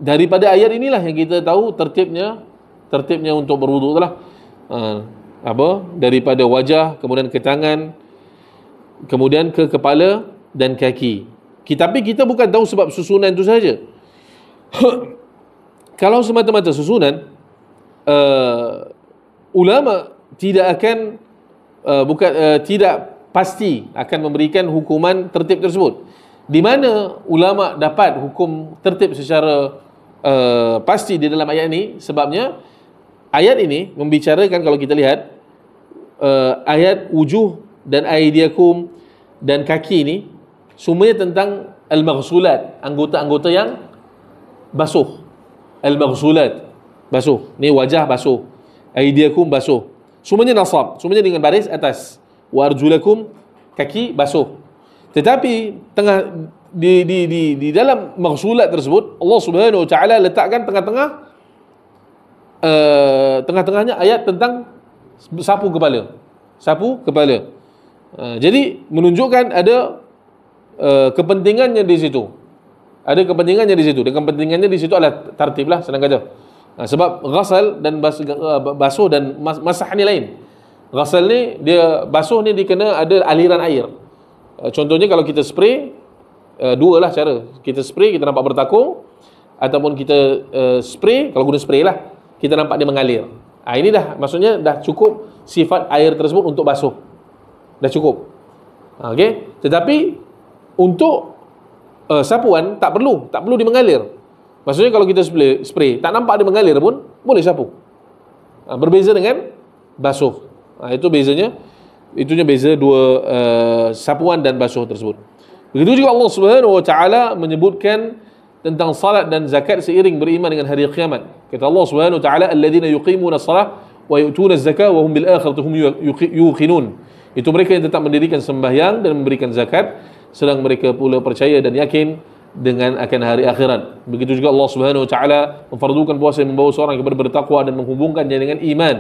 daripada ayat inilah yang kita tahu tertibnya untuk berwuduk itulah daripada wajah, kemudian ke tangan, kemudian ke kepala dan kaki. Tapi kita bukan tahu sebab susunan itu saja. Kalau semata-mata susunan, ulama tidak akan tidak pasti akan memberikan hukuman tertib tersebut. Di mana ulama dapat hukum tertib secara pasti di dalam ayat ini? Sebabnya ayat ini membicarakan, kalau kita lihat ayat wujuh dan aydiyakum dan kaki ini semuanya tentang al-maghsulat, anggota-anggota yang basuh. Al-maghsulat, basuh. Ni wajah basuh, aydiyakum basuh. Semuanya nasab, semuanya dengan baris atas. Wa arjulakum, kaki basuh. Tetapi di dalam maghsulat tersebut Allah Subhanahu Wa Taala letakkan tengah-tengahnya ayat tentang sapu kepala. Jadi menunjukkan ada kepentingannya di situ. Dan kepentingannya di situ adalah tartib lah, senang kata. Sebab ghasal dan basuh dan masah ni lain. Ghasal ni, dia basuh ni dikena ada aliran air. Contohnya kalau kita spray, dua lah cara. Kita spray, kita nampak bertakung, ataupun kita spray, kalau guna spray lah, kita nampak dia mengalir. Ini dah, maksudnya dah cukup sifat air tersebut untuk basuh. Dah cukup. Okey. Tetapi untuk sapuan tak perlu dia mengalir. Maksudnya kalau kita spray tak nampak dia mengalir pun boleh sapu. Berbeza dengan basuh. Itu bezanya. Itunya beza dua sapuan dan basuh tersebut. Begitu juga Allah Subhanahu Wa Taala menyebutkan tentang salat dan zakat seiring beriman dengan hari kiamat. Kata Allah Subhanahu wa taala, alladzina yuqimuna shalah wa yu'tuna zakah wa hum bil akhirati hum yuqinun. Itu mereka yang tetap mendirikan sembahyang dan memberikan zakat, sedang mereka pula percaya dan yakin dengan akan hari akhirat. Begitu juga Allah Subhanahu wa taala memfardukan puasa yang membawa seorang kepada bertakwa dan menghubungkannya dengan iman.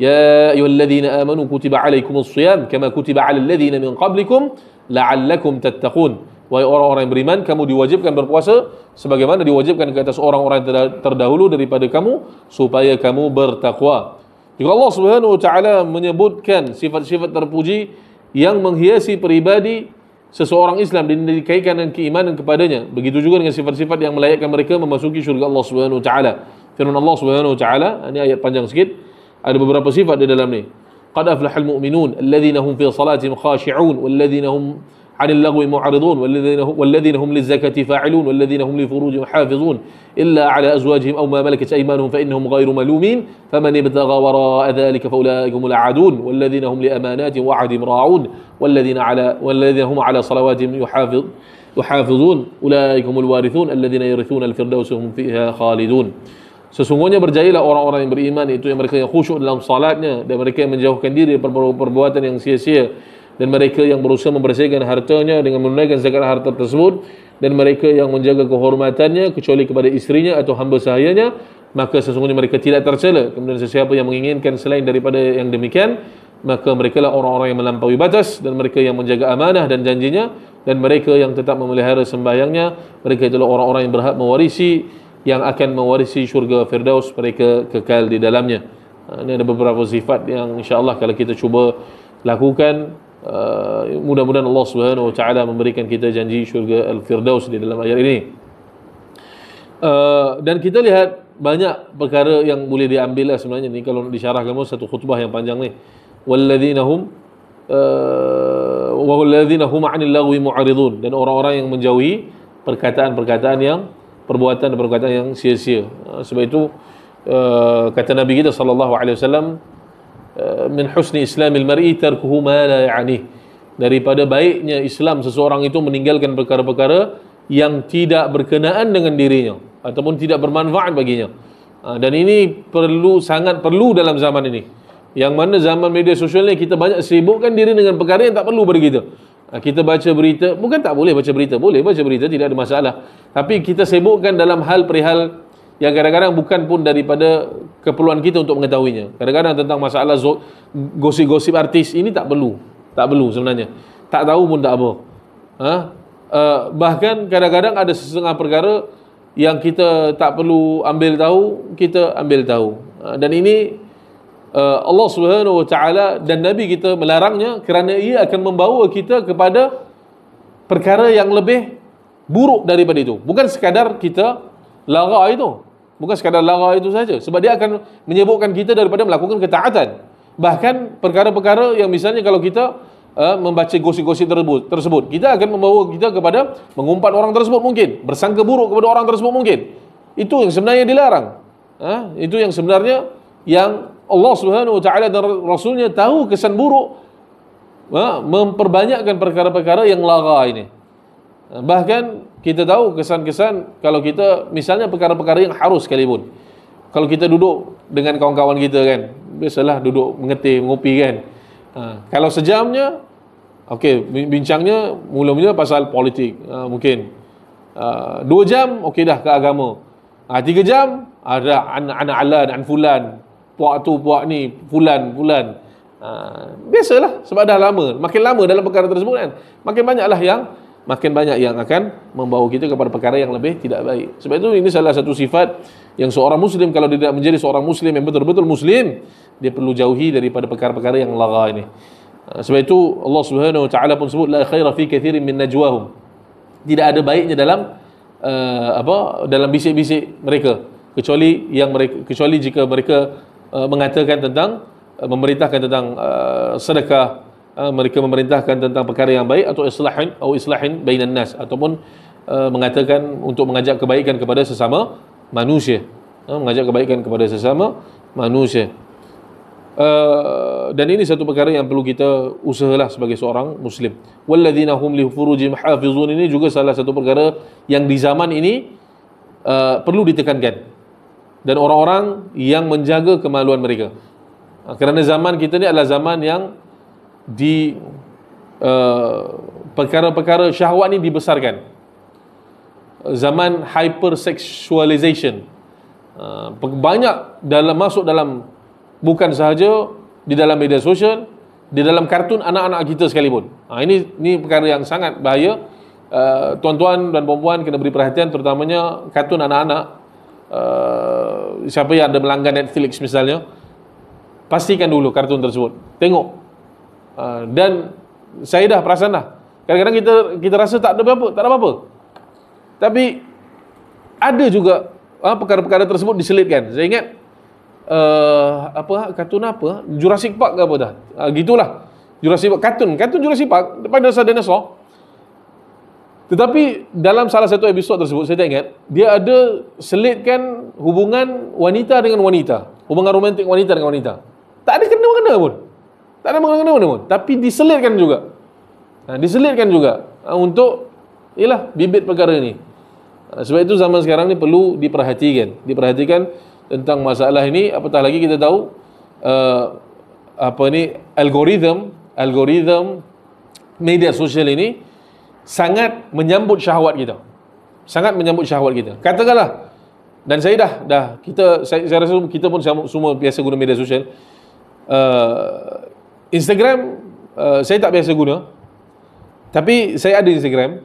Ya ayyuhalladzina amanu kutiba alaikumus shiyam kama kutiba alal ladzina min qablikum la'allakum tattaqun. Wahai orang-orang yang beriman, kamu diwajibkan berpuasa sebagaimana diwajibkan ke atas orang-orang yang terdahulu daripada kamu supaya kamu bertakwa. Juga Allah Subhanahu wa taala menyebutkan sifat-sifat terpuji yang menghiasi peribadi seseorang Islam dan dikaitkan dengan keimanan kepadanya. Begitu juga dengan sifat-sifat yang melayakkan mereka memasuki syurga Allah Subhanahu wa taala. Firman Allah Subhanahu wa taala, ini ayat panjang sikit, ada beberapa sifat di dalam ni. Qad aflahal mu'minun alladhina hum fi salatihim khashi'un walladhina hum 'anil lagwi mu'ridun walladhina hum lizakati fa'ilun walladhina hum li furujihim hafizun illa 'ala azwajihim aw ma malakat aymanuhum fa innahum ghayru malumin faman ibtagha wara'a dhalika fa ulaika humul 'adun walladhina hum li amanatihim wa 'ahdihim ra'un walladhina hum 'ala salawatihim yuhafizun ulaika humul warithun alladhina yarithuna al-firdausa hum fiha khalidun. Sesungguhnya berjayalah orang-orang yang beriman, itu yang mereka yang khusyuk dalam salatnya dan mereka yang menjauhkan diri dari perbuatan yang sia-sia, dan mereka yang berusaha membersihkan hartanya dengan menunaikan zakat harta tersebut, dan mereka yang menjaga kehormatannya kecuali kepada isterinya atau hamba sahayanya, maka sesungguhnya mereka tidak tercela. Kemudian sesiapa yang menginginkan selain daripada yang demikian, maka mereka lah orang-orang yang melampaui batas, dan mereka yang menjaga amanah dan janjinya, dan mereka yang tetap memelihara sembahyangnya, mereka itulah orang-orang yang berhak yang akan mewarisi syurga Firdaus, mereka kekal di dalamnya. Ini ada beberapa sifat yang insya-Allah kalau kita cuba lakukan, mudah-mudahan Allah Subhanahu wa taala memberikan kita janji syurga Al-Firdaus di dalam ayat ini. Dan kita lihat banyak perkara yang boleh diambil lah sebenarnya ni kalau disyarahkan satu khutbah yang panjang ni. Walladzina hum 'anil lagwi mu'ridun, dan orang-orang yang menjauhi perkataan-perkataan yang perbuatan dan perkataan yang sia-sia. Sebab itu kata Nabi kita sallallahu alaihi wasallam, min husni islamil mar'i tarkuhu ma la ya'ni. Daripada baiknya Islam seseorang itu meninggalkan perkara-perkara yang tidak berkenaan dengan dirinya ataupun tidak bermanfaat baginya. Dan ini sangat perlu dalam zaman ini. Yang mana zaman media sosial ni kita banyak sibukkan diri dengan perkara yang tak perlu bagi kita. Kita baca berita, bukan tak boleh baca berita, boleh baca berita, tidak ada masalah. Tapi kita sibukkan dalam hal perihal yang kadang-kadang bukan pun daripada keperluan kita untuk mengetahuinya. Kadang-kadang tentang masalah gosip-gosip artis, ini tak perlu sebenarnya. Tak tahu pun tak apa. Bahkan kadang-kadang ada setengah perkara yang kita tak perlu ambil tahu, kita ambil tahu. Dan ini Allah Subhanahu wa taala dan Nabi kita melarangnya kerana ia akan membawa kita kepada perkara yang lebih buruk daripada itu. Bukan sekadar kita lara itu. Bukan sekadar lara itu saja. Sebab dia akan menyebabkan kita daripada melakukan ketaatan. Bahkan perkara-perkara yang misalnya kalau kita membaca gosip-gosip tersebut, kita akan membawa kita kepada mengumpat orang tersebut mungkin, bersangka buruk kepada orang tersebut mungkin. Itu yang sebenarnya dilarang. Itu yang sebenarnya yang Allah Subhanahu wa taala dan Rasulnya tahu kesan buruk memperbanyakkan perkara-perkara yang lara ini. Bahkan kita tahu kesan-kesan kalau kita misalnya perkara-perkara yang harus sekalipun. Kalau kita duduk dengan kawan-kawan kita kan, biasalah duduk mengetih, ngopi kan. Kalau sejamnya bincangnya mula-mula pasal politik, mungkin 2 jam dah ke agama. 3 jam ada an alan an fulan, puak tu puak ni, fulan. Biasalah sebab dah lama, makin lama dalam perkara tersebut kan, makin banyak yang akan membawa kita kepada perkara yang lebih tidak baik. Sebab itu ini salah satu sifat yang seorang muslim, kalau dia tidak menjadi seorang muslim yang betul-betul muslim, dia perlu jauhi daripada perkara-perkara yang lara ini. Sebab itu Allah Subhanahu wa taala pun sebut la khaira fi kathirin min najwahum. Tidak ada baiknya dalam dalam bisik-bisik mereka kecuali jika mereka mengatakan tentang memerintahkan tentang sedekah, mereka memerintahkan tentang perkara yang baik atau islahin bainan nas, ataupun mengatakan untuk mengajak kebaikan kepada sesama manusia, dan ini satu perkara yang perlu kita usahalah sebagai seorang muslim. Walladzina hum li furujihim hafizun, ini juga salah satu perkara yang di zaman ini perlu ditekankan. dan orang-orang yang menjaga kemaluan mereka. Kerana zaman kita ni adalah zaman yang di perkara-perkara syahwat ni dibesarkan. Zaman hypersexualization. Banyak masuk dalam, bukan sahaja di dalam media sosial, di dalam kartun anak-anak kita sekalipun. Ini perkara yang sangat bahaya. Tuan-tuan dan puan-puan kena beri perhatian, terutamanya kartun anak-anak. Siapa yang ada melanggan Netflix misalnya, pastikan dulu kartun tersebut, tengok. Dan saya dah perasan dah, kadang-kadang kita rasa tak ada apa-apa, tapi ada juga perkara-perkara tersebut diselitkan. Saya ingat kartun apa, Jurassic Park ke apa dah, gitulah, Jurassic Park, kartun Jurassic Park, pada dasar dinosaur. Tetapi dalam salah satu episod tersebut, saya tak ingat, dia ada selitkan hubungan wanita dengan wanita, hubungan romantik wanita dengan wanita. Tak ada kena-mengena pun, tak ada mengena-mengena pun, tapi diselitkan juga. Diselitkan juga untuk bibit perkara ni. Sebab itu zaman sekarang ni perlu diperhatikan tentang masalah ini. Apatah lagi kita tahu algoritma media sosial ini sangat menyambut syahwat kita. Katakanlah, dan saya saya rasa kita pun semua biasa guna media sosial. Instagram saya tak biasa guna, tapi saya ada Instagram.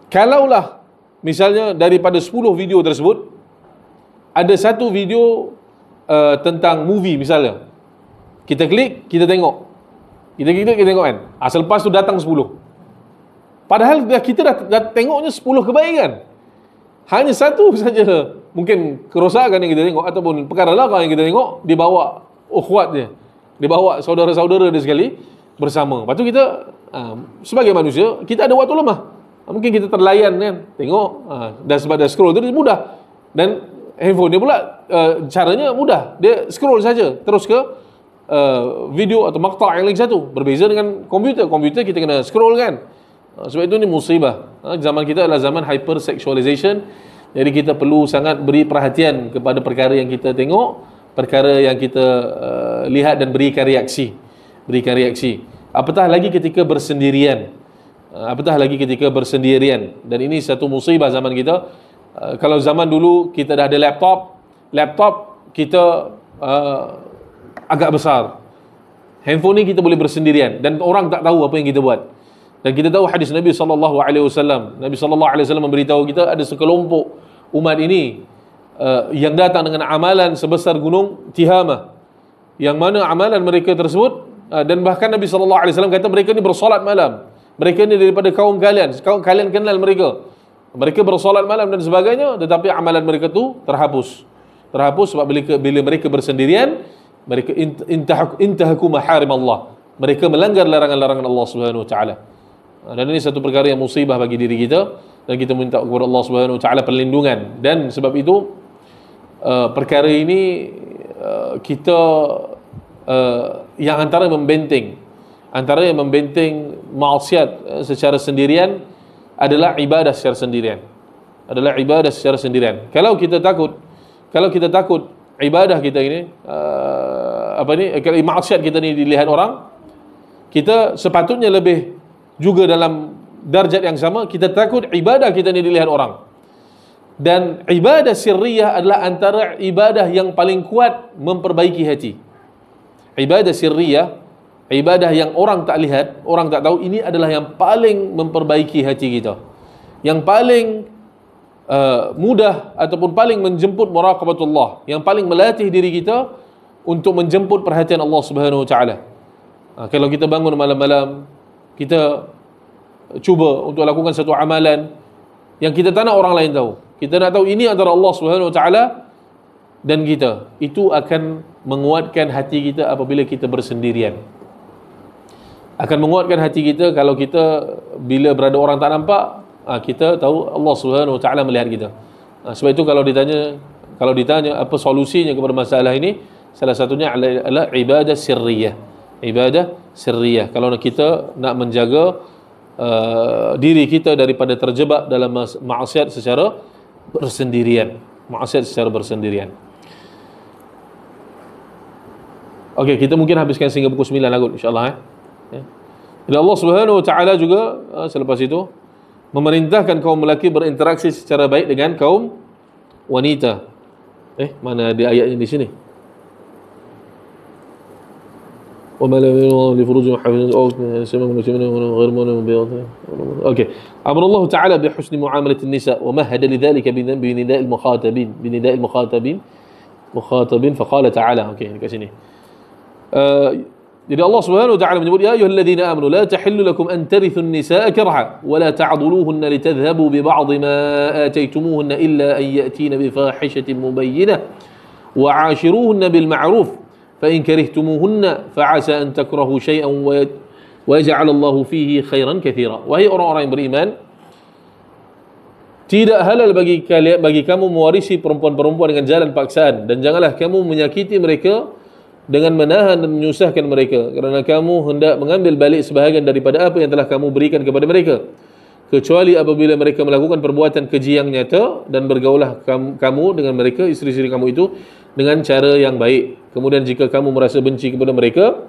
Kalaulah misalnya daripada 10 video tersebut ada satu video tentang movie misalnya, kita klik, kita tengok kan. Selepas tu datang 10. Padahal kita dah tengoknya 10 kebaikan. Hanya satu saja mungkin kerosakan yang kita tengok, ataupun perkara larang yang kita tengok, dibawa ukhwat dia, dibawa saudara-saudara dia sekali bersama. Lepas tu kita sebagai manusia, kita ada waktu lemah. Mungkin kita terlayan kan, tengok, dan sebab dah scroll tu dia mudah. Dan handphone dia pula caranya mudah, dia scroll saja terus ke video atau makta' yang lagi satu. Berbeza dengan komputer kita kena scroll kan. Sebab itu ni musibah. Zaman kita adalah zaman hypersexualization. Jadi kita perlu sangat beri perhatian kepada perkara yang kita tengok, perkara yang kita lihat, dan berikan reaksi. Apatah lagi ketika bersendirian. Dan ini satu musibah zaman kita. Kalau zaman dulu kita dah ada laptop kita agak besar. Handphone ni kita boleh bersendirian dan orang tak tahu apa yang kita buat. Dan kita tahu hadis Nabi SAW. Nabi SAW memberitahu kita ada sekelompok umat ini yang datang dengan amalan sebesar gunung Tihamah, yang mana amalan mereka tersebut, dan bahkan Nabi SAW kata mereka ni bersolat malam. Mereka ni daripada kaum kalian kenal mereka. Mereka bersolat malam dan sebagainya, tetapi amalan mereka tu terhapus sebab bila mereka bersendirian, mereka intahaku maharim Allah. Mereka melanggar larangan-larangan Allah Subhanahu Wa Taala. Dan ini satu perkara yang musibah bagi diri kita, dan kita minta kepada Allah Subhanahu Wa Taala perlindungan. Dan sebab itu perkara ini kita yang antara yang membenteng maksiat secara sendirian adalah ibadah secara sendirian. Kalau kita takut ibadah kita ini kalau maksiat kita ni dilihat orang, kita sepatutnya lebih juga dalam darjat yang sama, kita takut ibadah kita ni dilihat orang. Dan ibadah sirriyah adalah antara ibadah yang paling kuat memperbaiki hati. Ibadah sirriyah, ibadah yang orang tak lihat, orang tak tahu, ini adalah yang paling memperbaiki hati kita, yang paling mudah ataupun paling menjemput muraqabatullah, yang paling melatih diri kita untuk menjemput perhatian Allah Subhanahu Wa Taala. Kalau kita bangun malam-malam, kita cuba untuk lakukan satu amalan yang kita tak nak orang lain tahu, kita nak tahu ini antara Allah Subhanahu Wa Taala dan kita, itu akan menguatkan hati kita apabila kita bersendirian. Akan menguatkan hati kita kalau kita bila berada orang tak nampak, kita tahu Allah Subhanahu Wa Taala melihat kita. Sebab itu kalau ditanya apa solusinya kepada masalah ini, salah satunya adalah ibadah sirriyah. Kalau kita nak menjaga diri kita daripada terjebak dalam maksiat secara bersendirian. maksiat secara bersendirian. Okey, kita mungkin habiskan sehingga pukul 9 lah kot, insya-Allah ya. Dan Allah Subhanahu wa taala juga selepas itu memerintahkan kaum lelaki berinteraksi secara baik dengan kaum wanita. Mana ada ayatnya di sini? وما لم يروا لفروجهم حافظين أو سمعوا المسلمين غير مؤمنين بياض. أوكي. أمر الله تعالى بحسن معاملة النساء ومهد لذلك بنداء المخاطبين فقال تعالى. أوكي, dekat sini. Jadi Allah Subhanahu wa taala menyebut ya ayyuhalladzina amanu la tahillu lakum an tarithu an-nisaa karha wa la ta'dhuluhunna litadhhabu bi ba'd ma ataytumuhunna illa an ya'tina bi fahishatin mubayyinah wa 'ashiruhunna bil ma'ruf فإن كرهتموهن فعسى أن تكرهوا شيئا ويجعل الله فيه خيرا كثيرا. Wahai orang-orang yang beriman, tidak halal bagi kamu mewarisi perempuan-perempuan dengan jalan paksaan, dan janganlah kamu menyakiti mereka dengan menahan dan menyusahkan mereka, kerana kamu hendak mengambil balik sebahagian daripada apa yang telah kamu berikan kepada mereka, kecuali apabila mereka melakukan perbuatan keji yang nyata, dan bergaulah kamu dengan mereka, isteri-isteri kamu itu, dengan cara yang baik. Kemudian jika kamu merasa benci kepada mereka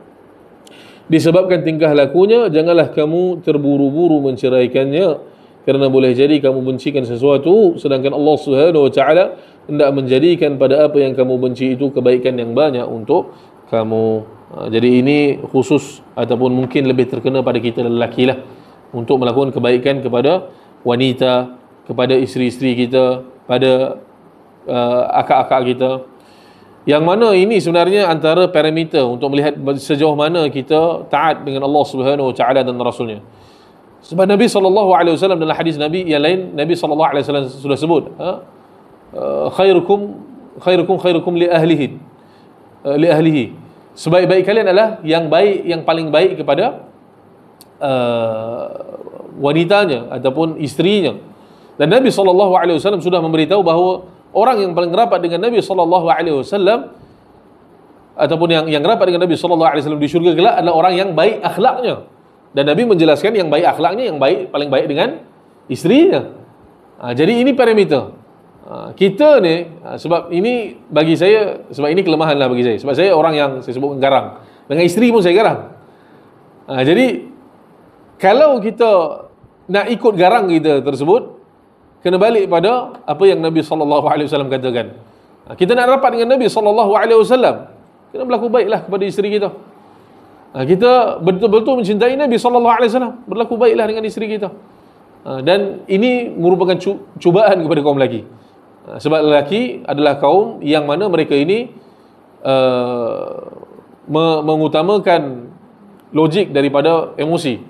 disebabkan tingkah lakunya, janganlah kamu terburu-buru menceraikannya, kerana boleh jadi kamu bencikan sesuatu sedangkan Allah Subhanahu wa taala hendak menjadikan pada apa yang kamu benci itu kebaikan yang banyak untuk kamu. Jadi ini khusus ataupun mungkin lebih terkena pada kita lelaki lah, untuk melakukan kebaikan kepada wanita, kepada isteri-isteri kita, pada akak-akak kita, yang mana ini sebenarnya antara parameter untuk melihat sejauh mana kita taat dengan Allah Subhanahu wa taala dan Rasulnya. Sebab Nabi SAW dalam hadis Nabi yang lain, Nabi SAW sudah sebut khairukum li ahlihi. Sebaik-baik kalian adalah yang baik, yang paling baik kepada wanitanya ataupun isterinya. Dan Nabi SAW sudah memberitahu bahawa orang yang paling rapat dengan Nabi SAW ataupun yang rapat dengan Nabi SAW di syurga kelak adalah orang yang baik akhlaknya. Dan Nabi menjelaskan yang baik akhlaknya, yang baik, paling baik dengan isterinya. Jadi ini parameter. Kita ni, sebab ini bagi saya, sebab ini kelemahan lah bagi saya. Sebab saya orang yang saya sebut garang. Dengan isteri pun saya garang. Jadi kalau kita nak ikut garang kita tersebut, kena balik pada apa yang Nabi SAW katakan. Kita nak rapat dengan Nabi SAW, kena berlaku baiklah kepada isteri kita. Kita betul-betul mencintai Nabi SAW, berlaku baiklah dengan isteri kita. Dan ini merupakan cubaan kepada kaum lelaki. Sebab lelaki adalah kaum yang mana mereka ini mengutamakan logik daripada emosi.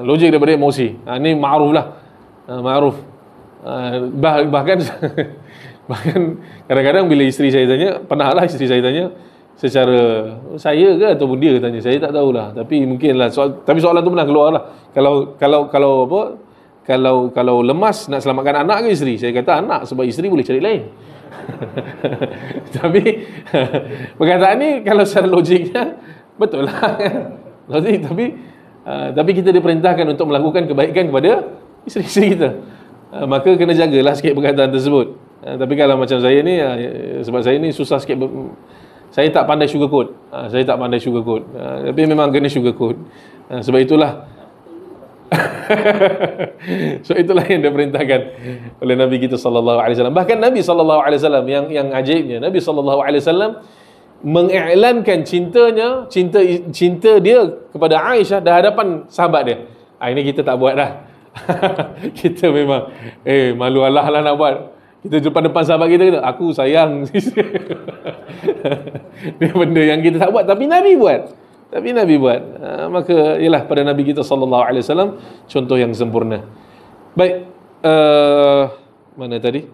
Logik daripada emosi. Ini ma'ruf lah. Ma'ruf. Bahkan kadang-kadang bila isteri saya tanya, pernahlah isteri saya tanya secara saya ke ataupun dia tanya, saya tak tahulah, tapi mungkinlah tapi soalan tu pernah keluar lah, kalau lemas nak selamatkan anak ke isteri? Saya kata anak, sebab isteri boleh cari lain. Tapi perkataan ni kalau secara logiknya betul lah, logik, tapi kita diperintahkan untuk melakukan kebaikan kepada isteri-isteri kita. Maka kena jagalah sikit perkataan tersebut. Tapi kalau macam saya ni, sebab saya ni susah sikit, saya tak pandai sugarcoat. Tapi memang kena sugarcoat. Sebab itulah yang diperintahkan oleh Nabi kita sallallahu alaihi wasallam. Bahkan Nabi sallallahu alaihi wasallam yang ajaibnya, Nabi sallallahu alaihi wasallam mengiklankan cinta dia kepada Aisyah di hadapan sahabat dia. Ini kita tak buat dah. Kita memang malu Allah lah nak buat. Kita depan sahabat kita, aku sayang. Dia benda yang kita tak buat, tapi Nabi buat. Maka ialah pada Nabi kita sallallahu alaihi wasallam contoh yang sempurna. Baik, mana tadi?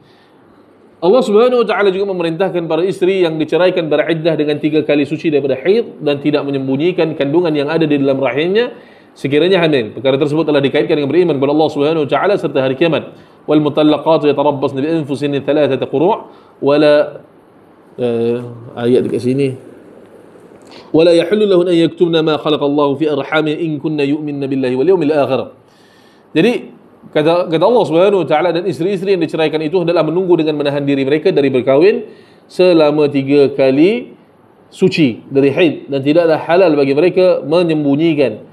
Allah Subhanahu wa taala juga memerintahkan para isteri yang diceraikan beriddah dengan 3 kali suci daripada haid dan tidak menyembunyikan kandungan yang ada di dalam rahimnya sekiranya hamil. Perkara tersebut telah dikaitkan dengan beriman kepada Allah Subhanahu wa taala serta hari kiamat. Wal mutallaqatu yatarabbasna bi anfusihinna 3 quru' wala ayat dekat sini. Wala yahillu lahun an yaktubna ma khalaqa Allah fi arhamihin in kunna yu'minna billahi wal yawmil akhir. Jadi kata Allah Subhanahu wa taala, dan isteri-isteri yang diceraikan itu hendaklah menunggu dengan menahan diri mereka dari berkahwin selama 3 kali suci dari haid, dan tidaklah halal bagi mereka menyembunyikan,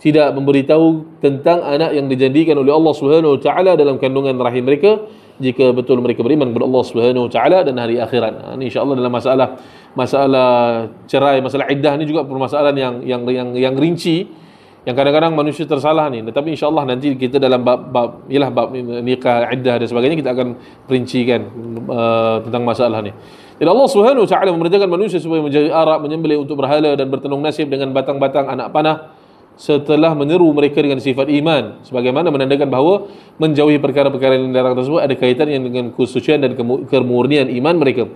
tidak memberitahu tentang anak yang dijadikan oleh Allah Subhanahu wa taala dalam kandungan rahim mereka, jika betul mereka beriman kepada Allah Subhanahu wa taala dan hari akhirat. Ini insya-Allah dalam masalah cerai, masalah iddah ni juga permasalahan yang rinci, yang kadang-kadang manusia tersalah ni. Tetapi insya-Allah nanti kita dalam bab nikah, iddah dan sebagainya, kita akan rincikan tentang masalah ni. Dan Allah Subhanahu wa taala memerintahkan manusia supaya menjadi arak, menyembelih untuk berhala dan bertenung nasib dengan batang-batang anak panah, setelah menyeru mereka dengan sifat iman, sebagaimana menandakan bahawa menjauhi perkara-perkara yang dilarang tersebut ada kaitannya dengan kesucian dan kemurnian iman mereka.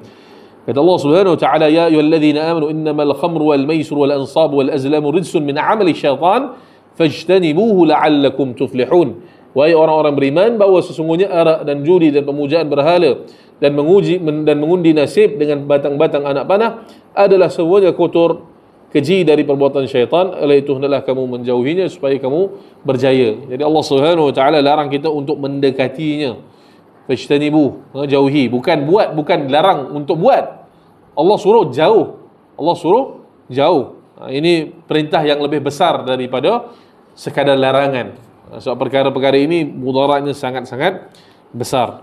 Kata Allah Subhanahu wa taala, ya ayyuhalladzina amanu innamal khamru wal maisir wal ansab wal azlamu rijsun min amali syaitan fajtanibuhu la'allakum tuflihun. Wahai orang-orang beriman, bahawa sesungguhnya arak dan judi dan pemujaan berhala dan mengundi nasib dengan batang-batang anak panah adalah semuanya kotor, keji dari perbuatan syaitan. Oleh itu hendaklah kamu menjauhinya supaya kamu berjaya. Jadi Allah Subhanahu wa taala larang kita untuk mendekatinya. Fajtanibu, jauhi, bukan buat, bukan larang untuk buat. Allah suruh jauh. Allah suruh jauh. Ini perintah yang lebih besar daripada sekadar larangan. Sebab perkara-perkara ini mudaratnya sangat-sangat besar.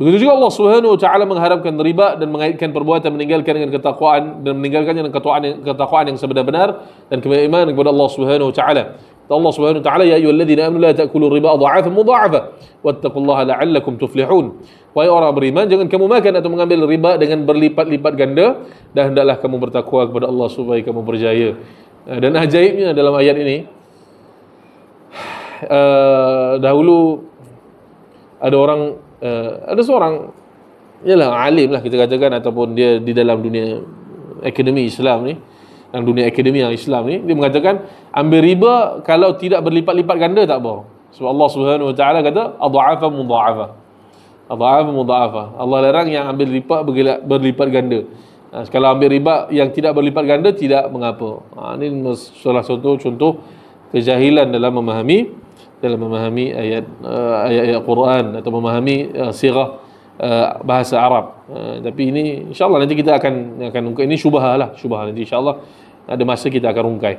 Begitu juga Allah Subhanahu wa taala mengharapkan riba dan mengaitkan perbuatan meninggalkan dengan ketakwaan, dan meninggalkannya dengan ketakwaan yang sebenar-benar dan keimanan kepada Allah Subhanahu wa taala. Allah Subhanahu wa taala, ya ayyuhalladzina amanu la ta'kulu riba adha'afan mudha'afa wattaqullaha la'allakum tuflihun. Wahai orang beriman, jangan kamu makan atau mengambil riba dengan berlipat-lipat ganda, dan hendaklah kamu bertakwa kepada Allah supaya kamu berjaya. Dan ajaibnya dalam ayat ini, dahulu ada seorang alim lah kita katakan, ataupun dia di dalam dunia akademi Islam ni, dalam dunia akademi yang Islam ni, dia mengatakan ambil riba kalau tidak berlipat-lipat ganda tak apa. Sebab Allah Subhanahu wa taala kata adha'afa mudha'afa. Adha'afa mudha'afa. Allah larang yang ambil riba berlipat ganda. Kalau ambil riba yang tidak berlipat ganda tidak mengapa. Ini salah satu contoh kejahilan dalam memahami ayat Quran atau memahami sirah bahasa Arab. Tapi ini insya-Allah nanti kita akan ungkai. Ini syubhah nanti insya-Allah ada masa kita akan ungkai.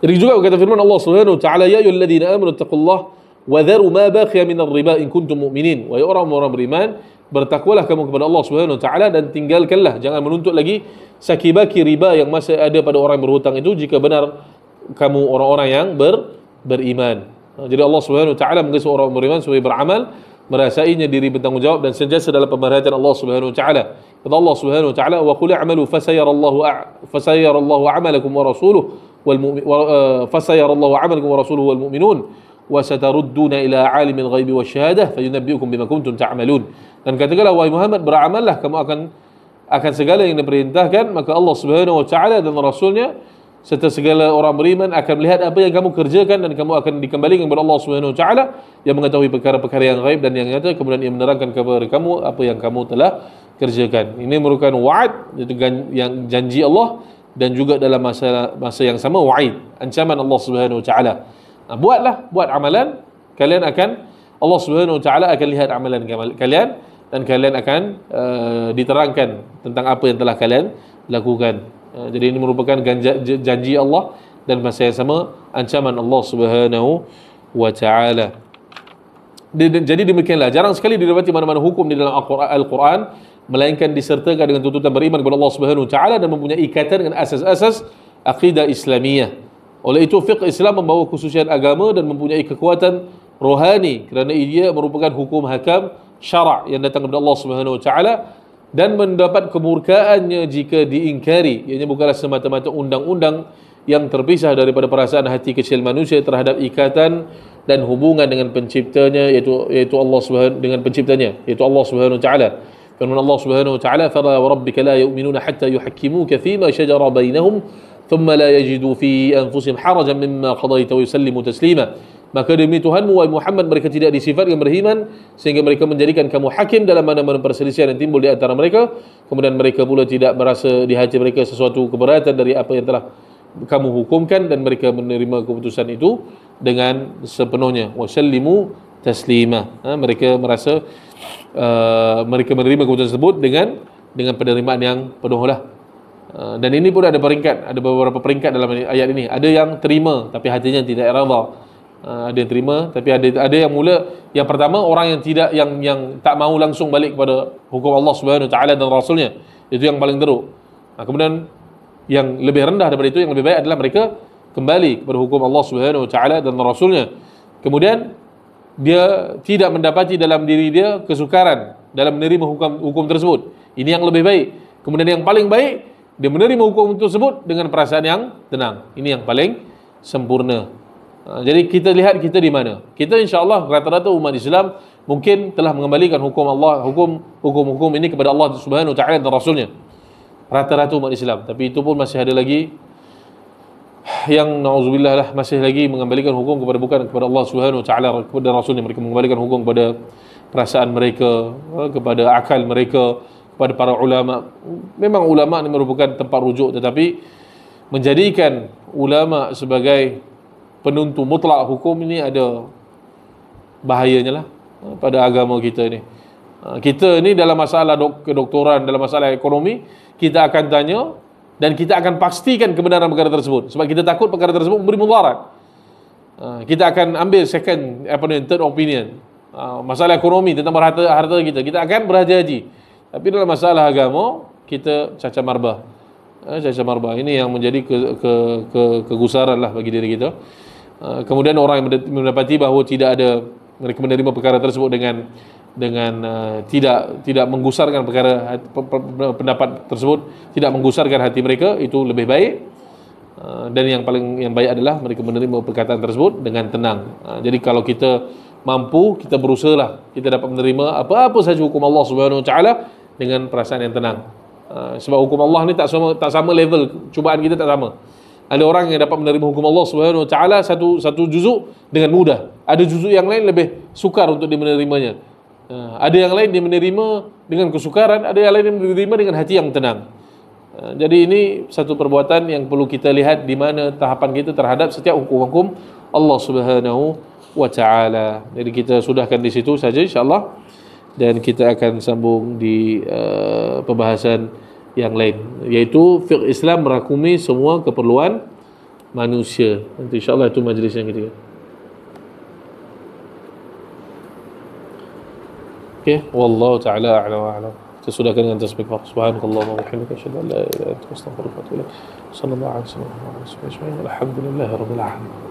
Jadi juga kata firman Allah Subhanahu wa taala, ya ayyuhalladzina amanu taqullaha wa dharu ma baqiya minar riba in kuntum mu'minin. Wahai orang-orang beriman, bertakwalah kamu kepada Allah Subhanahu wa taala dan tinggalkanlah, jangan menuntut lagi sakibaki riba yang masih ada pada orang yang berhutang itu, jika benar kamu orang-orang yang beriman. Jadi Allah Subhanahu wa taala mengasihi orang beriman supaya beramal, merasainya diri bertanggungjawab dan sentiasa dalam pemerhatian Allah Subhanahu wa taala. Kata Allah Subhanahu wa taala, wa qul i'malu fasayarallahu 'amalakum wa rasuluhu wal mu'minun wa satarudduna ila 'alimil ghaibi wasyahadah fayunabbi'ukum bima kuntum ta'malun. Dan katakanlah wahai Muhammad, beramallah, kamu akan segala yang diperintahkan, maka Allah Subhanahu wa taala dan rasulnya serta segala orang beriman akan melihat apa yang kamu kerjakan, dan kamu akan dikembalikan kepada Allah Subhanahu wa taala yang mengetahui perkara-perkara yang gaib dan yang nyata, kemudian ia menerangkan kepada kamu apa yang kamu telah kerjakan. Ini merupakan wa'ad, yang janji Allah, dan juga dalam masa yang sama wa'id, ancaman Allah Subhanahu wa taala. Buat amalan, kalian akan, Allah Subhanahu wa taala akan lihat amalan kalian, dan kalian akan diterangkan tentang apa yang telah kalian lakukan. Jadi ini merupakan janji Allah, dan masa yang sama ancaman Allah Subhanahu wa taala. Jadi demikianlah, jarang sekali didapati mana-mana hukum di dalam Al-Quran melainkan disertakan dengan tuntutan beriman kepada Allah Subhanahu wa taala dan mempunyai ikatan dengan asas-asas akidah Islamiyah. Oleh itu fiqh Islam membawa khususian agama dan mempunyai kekuatan rohani, kerana ia merupakan hukum hakam syara' yang datang daripada Allah Subhanahu wa taala, dan mendapat kemurkaannya jika diingkari. Ianya bukanlah semata-mata undang-undang yang terpisah daripada perasaan hati kecil manusia terhadap ikatan dan hubungan dengan penciptanya, yaitu Allah Subhanahu, dengan penciptanya, yaitu Allah Subhanahu wa taala. Firman Allah Subhanahu wa taala, "Fala rabbika la yu'minuna hatta yuhakkimuka fima shajara bainahum thumma la yajidu fi anfusihim harajan mimma qadaita wa yusallimu taslima." Maka demi Tuhanmu wahai Muhammad, mereka tidak disifatkan beriman sehingga mereka menjadikan kamu hakim dalam mana-mana perselisihan yang timbul di antara mereka, kemudian mereka pula tidak merasa di hati mereka sesuatu keberatan dari apa yang telah kamu hukumkan dan mereka menerima keputusan itu dengan sepenuhnya. Wasallimu taslima. Mereka merasa mereka menerima keputusan tersebut dengan penerimaan yang penuhlah. Dan ini pun ada peringkat, ada beberapa peringkat dalam ayat ini. Ada yang terima tapi hatinya tidak redha. Ada yang terima tapi ada yang mula, yang pertama orang yang tidak yang tak mahu langsung balik kepada hukum Allah Subhanahu wa taala dan rasulnya. Itu yang paling teruk. Kemudian yang lebih rendah daripada itu, yang lebih baik adalah mereka kembali kepada hukum Allah Subhanahu wa taala dan rasulnya. Kemudian dia tidak mendapati dalam diri dia kesukaran dalam menerima hukum tersebut. Ini yang lebih baik. Kemudian yang paling baik, dia menerima hukum tersebut dengan perasaan yang tenang. Ini yang paling sempurna. Jadi kita lihat kita di mana. Kita insya-Allah rata-rata umat Islam mungkin telah mengembalikan hukum Allah, hukum ini kepada Allah Subhanahu wa taala dan rasulnya. Rata-rata umat Islam. Tapi itu pun masih ada lagi yang na'udzubillah lah, masih lagi mengembalikan hukum bukan kepada Allah Subhanahu wa taala, kepada rasulnya. Mereka mengembalikan hukum kepada perasaan mereka, kepada akal mereka, kepada para ulama. Memang ulama ini merupakan tempat rujuk, tetapi menjadikan ulama sebagai penuntut mutlak hukum ini ada bahayanya lah pada agama kita ini. Kita ni dalam masalah kedoktoran, dalam masalah ekonomi, kita akan tanya dan kita akan pastikan kebenaran perkara tersebut, sebab kita takut perkara tersebut memberi mudarat. Kita akan ambil third opinion. Masalah ekonomi tentang harta kita akan berhati-hati. Tapi dalam masalah agama kita caca marbah. Ini yang menjadi kegusaran lah bagi diri kita. Kemudian orang yang mendapati bahawa tidak ada, mereka menerima perkara tersebut dengan tidak menggusarkan perkara pendapat tersebut, tidak menggusarkan hati mereka, itu lebih baik. Dan yang baik adalah mereka menerima perkataan tersebut dengan tenang. Jadi kalau kita mampu, kita berusaha lah, kita dapat menerima apa-apa saja hukum Allah Subhanahu wa taala dengan perasaan yang tenang. Sebab hukum Allah ni tak sama level, cubaan kita tak sama. Ada orang yang dapat menerima hukum Allah Subhanahu wa taala satu juzuk dengan mudah. Ada juzuk yang lain lebih sukar untuk dia menerimanya. Ada yang lain dia menerima dengan kesukaran, ada yang lain dia menerima dengan hati yang tenang. Jadi ini satu perbuatan yang perlu kita lihat di mana tahapan kita terhadap setiap hukum-hukum Allah Subhanahu wa taala. Jadi kita sudahkan di situ saja insya-Allah, dan kita akan sambung di pembahasan yang lain, iaitu fiqh Islam merakumi semua keperluan manusia. Nanti insya-Allah itu majlis yang ketiga. Okey, wallahu taala a'lam wa a'lam. Kita sudahkan dengan tasbih. Subhanakallahumma wa bihamdika asyhadu an la ilaha illa anta astaghfiruka wa atubu ilaik. Sallallahu alaihi wasallam. Alhamdulillahirabbil alamin.